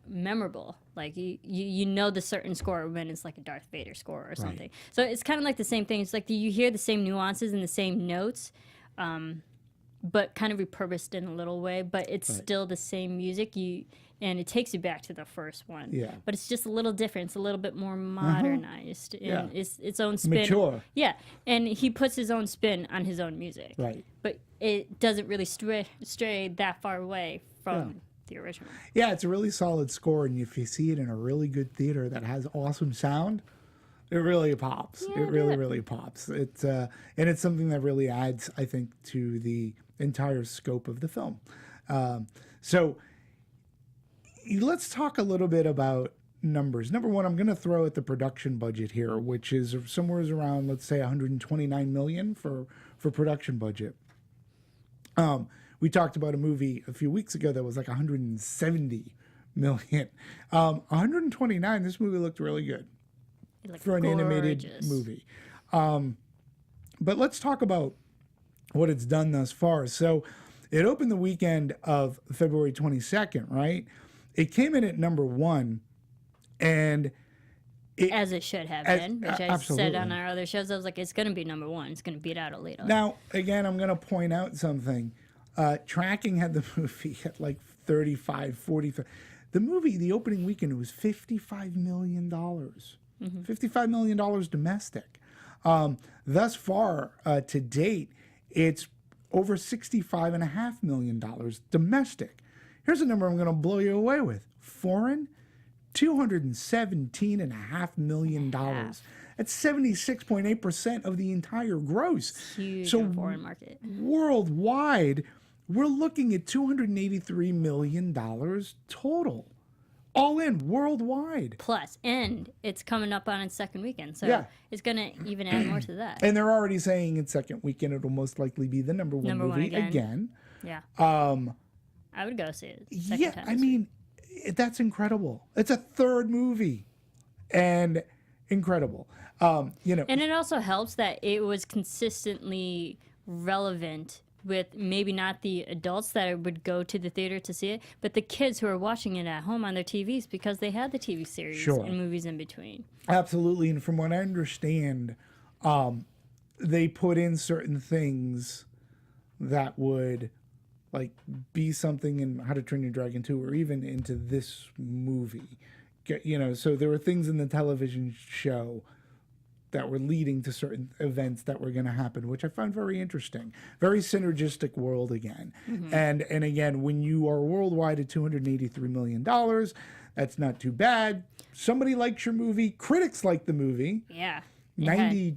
S3: memorable. Like you know the certain score when it's like a Darth Vader score or something.
S1: Right.
S3: So it's kind of like the same thing. It's like you hear the same nuances and the same notes, but kind of repurposed in a little way. But it's still the same music. And it takes you back to the first one.
S1: Yeah.
S3: But it's just a little different. It's a little bit more modernized. And its own spin.
S1: Mature.
S3: Yeah. And he puts his own spin on his own music.
S1: Right.
S3: But it doesn't really stray that far away from the original.
S1: Yeah, it's a really solid score, and if you see it in a really good theater that has awesome sound, it really pops.
S3: Yeah,
S1: it really pops. It's and it's something that really adds, I think, to the entire scope of the film. So let's talk a little bit about numbers. Number one, I'm going to throw at the production budget here, which is somewhere around, let's say, 129 million for production budget. We talked about a movie a few weeks ago that was like 170 million. 129, this movie looked really good for an animated movie. But let's talk about what it's done thus far. So it opened the weekend of February 22nd, right? It came in at number one, and
S3: as it should have been, which I said on our other shows. I was like, it's going to be number one. It's going to beat out Alita.
S1: Now, again, I'm going to point out something. Tracking had the movie at like 35, 45. The movie, the opening weekend, it was $55 million. $55 million domestic. Thus far, to date, it's over $65.5 million domestic. Here's a number I'm going to blow you away with. Foreign, $217.5 million. That's 76.8% of the entire gross.
S3: Huge in foreign market.
S1: Worldwide, we're looking at $283 million total. All in, worldwide.
S3: Plus, and it's coming up on its second weekend, so it's going to even add more to that.
S1: And they're already saying its second weekend it'll most likely be the number one movie again.
S3: Yeah. I would go see it.
S1: I mean, that's incredible. It's a third movie, and incredible. And
S3: it also helps that it was consistently relevant with maybe not the adults that would go to the theater to see it, but the kids who are watching it at home on their TVs because they had the TV series and movies in between.
S1: Absolutely. And from what I understand, they put in certain things that would like be something in How to Train Your Dragon 2 or even into this movie. So there were things in the television show that were leading to certain events that were going to happen, which I found very interesting. Very synergistic world again. And again, when you are worldwide at $283 million, that's not too bad. Somebody likes your movie. Critics like the movie.
S3: Yeah.
S1: 92%,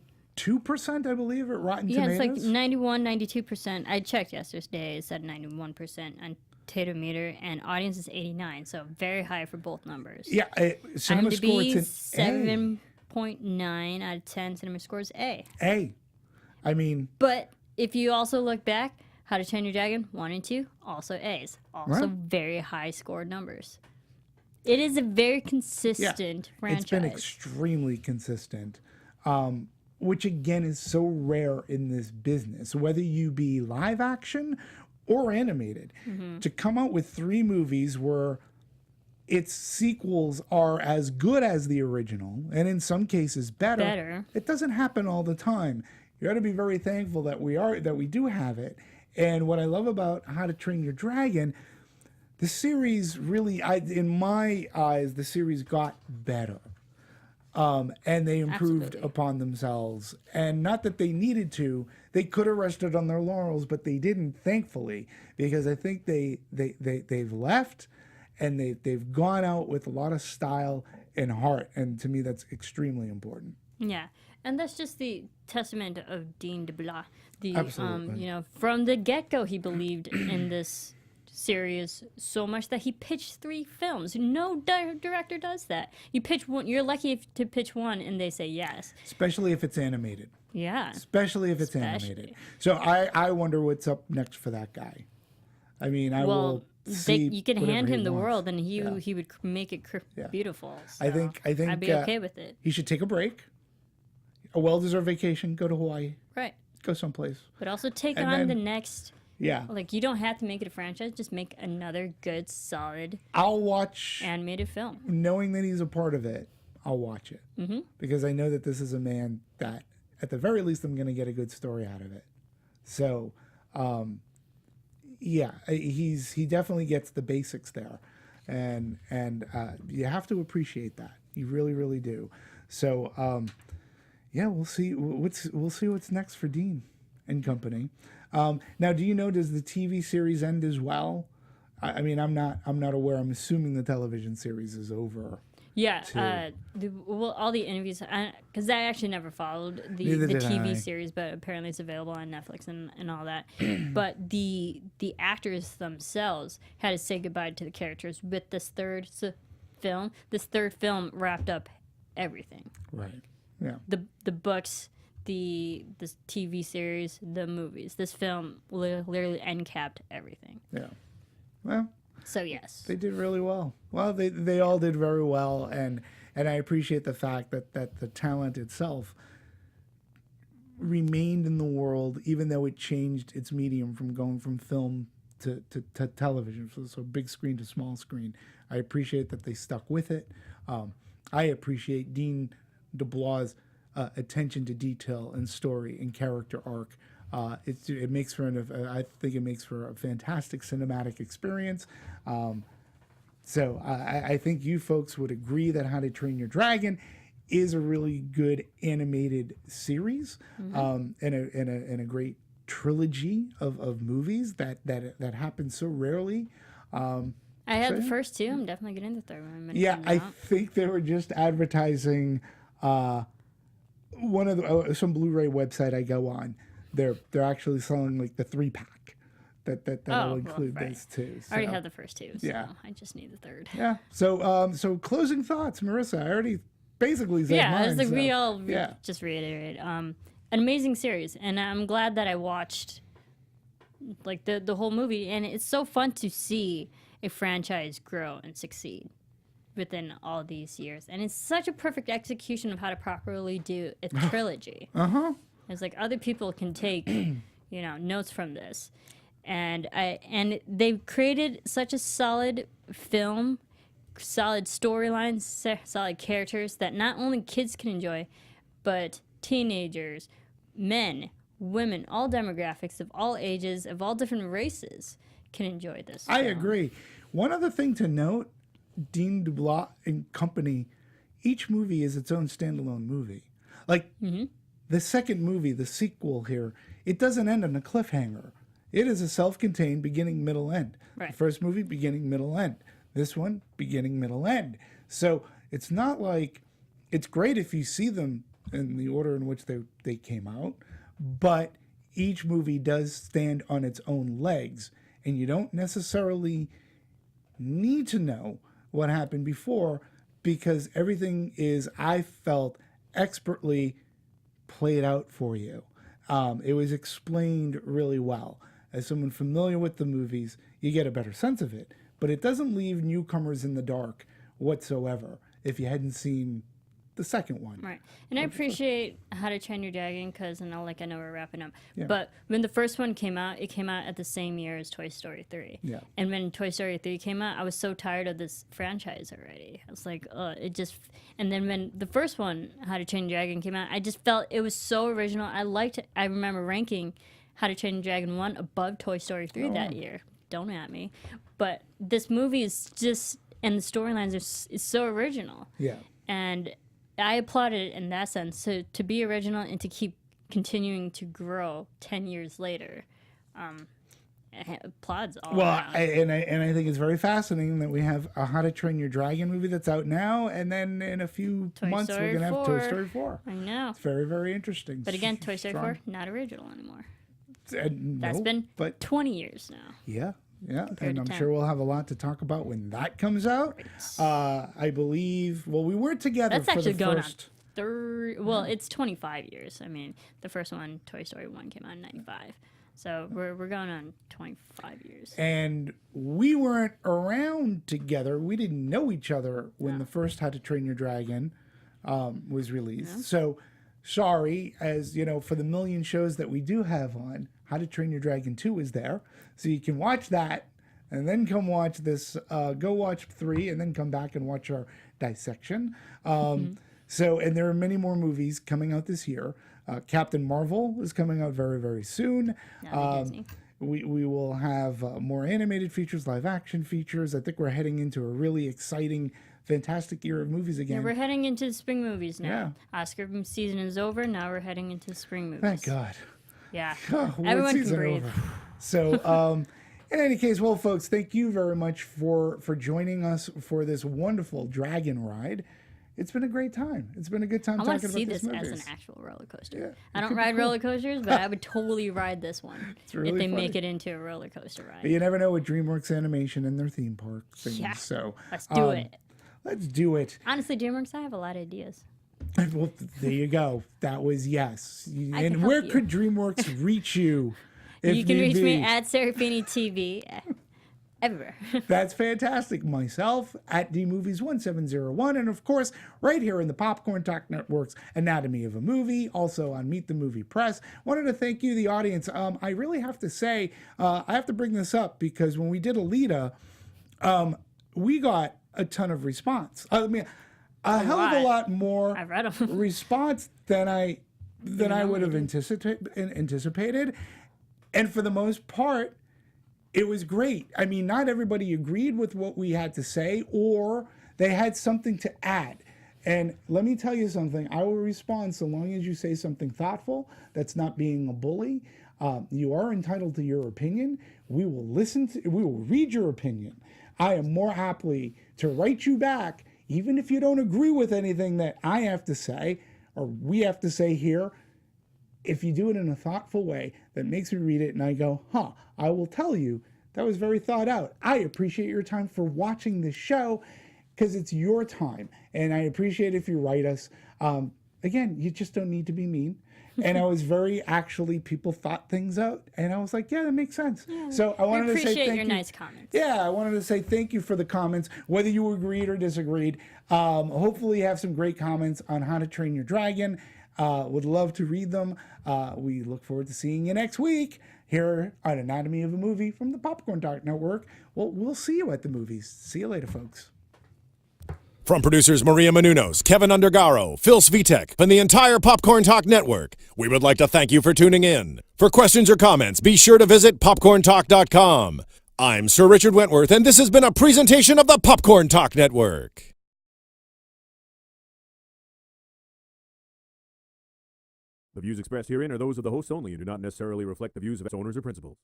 S1: I believe, at Rotten Tomatoes.
S3: Yeah, it's like 91, 92%. I checked yesterday. It said 91% on Tatometer, and audience is 89, so very high for both numbers.
S1: Yeah, cinema score, it's an
S3: 7.9 out of 10. Cinema scores A.
S1: A. I mean,
S3: But if you also look back, How to Train Your Dragon 1 and 2, also A's. Also
S1: Right.
S3: very high scored numbers. It is a very consistent franchise.
S1: it's been extremely consistent, which again is so rare in this business, whether you be live action or animated. To come out with 3 movies where its sequels are as good as the original, and in some cases better. It doesn't happen all the time. You got to be very thankful that we do have it. And what I love about How to Train Your Dragon, the series really, in my eyes, the series got better. And they improved
S3: Absolutely.
S1: upon themselves. And not that they needed to. They could have rested on their laurels, but they didn't, thankfully, because I think they've left and they've gone out with a lot of style and heart. And to me, that's extremely important.
S3: Yeah, and that's just the testament of Dean DeBlois.
S1: Absolutely.
S3: From the get-go, he believed in this series so much that he pitched 3 films. No director does that. You pitch one, you're lucky to pitch one, and they say yes.
S1: Especially if it's animated.
S3: Yeah.
S1: Especially if it's animated. So I wonder what's up next for that guy. I mean, I will see.
S3: You can
S1: whatever
S3: hand
S1: he
S3: him the
S1: wants.
S3: world, and he would make it beautiful. So
S1: I think
S3: I'd be okay with it.
S1: He should take a break, a well-deserved vacation, go to Hawaii,
S3: Right.
S1: go someplace.
S3: But also take
S1: And
S3: on
S1: then-
S3: the next.
S1: Yeah,
S3: Like, you don't have to make it a franchise. Just make another good, solid
S1: I'll watch.
S3: animated film.
S1: Knowing that he's a part of it, I'll watch it because I know that this is a man that, at the very least, I'm going to get a good story out of it. So, yeah, he definitely gets the basics there, and you have to appreciate that. You really, really do. So, yeah, we'll see what's next for Dean and company. Now, do you know, does the TV series end as well? I mean, I'm not aware. I'm assuming the television series is over.
S3: Yeah, all the interviews, because I actually never followed the
S1: Neither did
S3: TV
S1: I.
S3: series, but apparently it's available on Netflix and all that. But the actors themselves had to say goodbye to the characters with this third film. This third film wrapped up everything.
S1: Right. Yeah.
S3: The books, the TV series, the movies. This film literally end capped everything.
S1: Yeah. Well,
S3: So yes.
S1: they did really well. Well, they all did very well, and I appreciate the fact that the talent itself remained in the world, even though it changed its medium from going from film to television, so big screen to small screen. I appreciate that they stuck with it. I appreciate Dean DeBlois' attention to detail and story and character arc. It makes for I think it makes for a fantastic cinematic experience. So I think you folks would agree that How to Train Your Dragon is a really good animated series, and a great trilogy of movies that happens so rarely.
S3: I had the first 2. I'm definitely getting the third one.
S1: Yeah, I think they were just advertising one of the some Blu-ray website I go on. They're actually selling like the 3-pack that'll include those too. So,
S3: I already had the first 2, so
S1: Yeah.
S3: I just need the third.
S1: yeah. So closing thoughts, Marisa. I already basically said
S3: Yeah,
S1: mine.
S3: it's like
S1: so,
S3: we all
S1: yeah.
S3: just reiterate. An amazing series, and I'm glad that I watched like the whole movie, and it's so fun to see a franchise grow and succeed within all these years. And it's such a perfect execution of how to properly do a trilogy. It's like other people can take, notes from this. And they've created such a solid film, solid storylines, solid characters that not only kids can enjoy, but teenagers, men, women, all demographics of all ages, of all different races can enjoy this.
S1: I
S3: film.
S1: agree. One other thing to note, Dean DeBlois and company, each movie is its own standalone movie. Like the second movie, the sequel here, it doesn't end on a cliffhanger. It is a self-contained beginning, middle, end.
S3: Right.
S1: The first movie, beginning, middle, end. This one, beginning, middle, end. So it's not like, it's great if you see them in the order in which they came out, but each movie does stand on its own legs, and you don't necessarily need to know what happened before, because everything is, I felt, expertly played out for you. It was explained really well. As someone familiar with the movies, you get a better sense of it, but it doesn't leave newcomers in the dark whatsoever if you hadn't seen the second one.
S3: Right. And I appreciate How to Train Your Dragon because, I know we're wrapping up.
S1: Yeah.
S3: But when the first one came out, it came out at the same year as Toy Story 3.
S1: Yeah.
S3: And when Toy Story 3 came out, I was so tired of this franchise already. I was like, it just... And then when the first one, How to Train Your Dragon, came out, I just felt it was so original. I remember ranking How to Train Your Dragon 1 above Toy Story 3 that year. Don't at me. But this movie is just... And the storylines is so original.
S1: Yeah.
S3: And I applaud it in that sense, to be original and to keep continuing to grow 10 years later. Applauds all around.
S1: I think it's very fascinating that we have a How to Train Your Dragon movie that's out now, and then in a few months we're going to have Toy Story 4.
S3: I know.
S1: It's very, very interesting.
S3: But again, Toy Story 4, not original anymore. That's
S1: No,
S3: been
S1: but
S3: 20 years now.
S1: yeah,
S3: Compared
S1: and
S3: to
S1: I'm
S3: 10.
S1: sure we'll have a lot to talk about when that comes out. I believe, well, we were together
S3: That's
S1: for
S3: actually
S1: the
S3: going
S1: first...
S3: on well, it's 25 years. I mean, the first one, Toy Story 1, came out in 95. So we're going on 25 years.
S1: And we weren't around together. We didn't know each other when the first How to Train Your Dragon was released.
S3: No.
S1: So sorry, as you know, for the million shows that we do have on, How to Train Your Dragon 2 is there. So you can watch that and then come watch this, go watch 3 and then come back and watch our dissection. So, and there are many more movies coming out this year. Captain Marvel is coming out very, very soon. We will have more animated features, live action features. I think we're heading into a really exciting, fantastic year of movies again.
S3: Yeah, we're heading into spring movies now.
S1: Yeah.
S3: Oscar season is over. Now we're heading into spring movies.
S1: Thank God.
S3: Yeah.
S1: Award
S3: Everyone can
S1: season
S3: breathe.
S1: over. So, in any case, well, folks, thank you very much for joining us for this wonderful dragon ride. It's been a great time. It's been a good time
S3: I
S1: talking
S3: want to
S1: about
S3: see
S1: these
S3: this
S1: movies.
S3: as an actual roller coaster.
S1: Yeah,
S3: I
S1: it
S3: don't
S1: could be
S3: ride
S1: cool.
S3: roller coasters, but I would totally ride this one
S1: really
S3: if they
S1: funny.
S3: make it into a roller coaster ride.
S1: But you never know with DreamWorks Animation and their theme park things.
S3: Yeah.
S1: So
S3: Let's do it.
S1: let's do it.
S3: Honestly, DreamWorks, I have a lot of ideas.
S1: Well, there you go. That was yes.
S3: I can
S1: And where
S3: help you.
S1: could DreamWorks reach you? If
S3: You can
S1: need
S3: reach
S1: be?
S3: me at Serafini TV everywhere.
S1: That's fantastic. Myself at DMovies1701. And of course, right here in the Popcorn Talk Network's Anatomy of a Movie, also on Meet the Movie Press. Wanted to thank you, the audience. I really have to say, I have to bring this up because when we did Alita, we got a ton of response. I mean, a hell of a lot more
S3: I read 'em.
S1: response than I would have anticipated. And for the most part, it was great. I mean, not everybody agreed with what we had to say, or they had something to add. And let me tell you something. I will respond so long as you say something thoughtful that's not being a bully. You are entitled to your opinion. We will we will read your opinion. I am more aptly to write you back, even if you don't agree with anything that I have to say or we have to say here. If you do it in a thoughtful way that makes me read it and I go, I will tell you that was very thought out. I appreciate your time for watching this show because it's your time. And I appreciate if you write us. Again, you just don't need to be mean. And I was people thought things out. And I was like, yeah, that makes sense. Yeah, so I wanted to say thank you.
S3: Appreciate your nice comments.
S1: Yeah, I wanted to say thank you for the comments, whether you agreed or disagreed. Hopefully you have some great comments on How to Train Your Dragon. Would love to read them. We look forward to seeing you next week here on Anatomy of a Movie from the Popcorn Talk Network. Well, we'll see you at the movies. See you later, folks.
S2: From producers Maria Menounos, Kevin Undergaro, Phil Svitek, and the entire Popcorn Talk Network, we would like to thank you for tuning in. For questions or comments, be sure to visit popcorntalk.com. I'm Sir Richard Wentworth, and this has been a presentation of the Popcorn Talk Network.
S4: The views expressed herein are those of the hosts only and do not necessarily reflect the views of its owners or principals.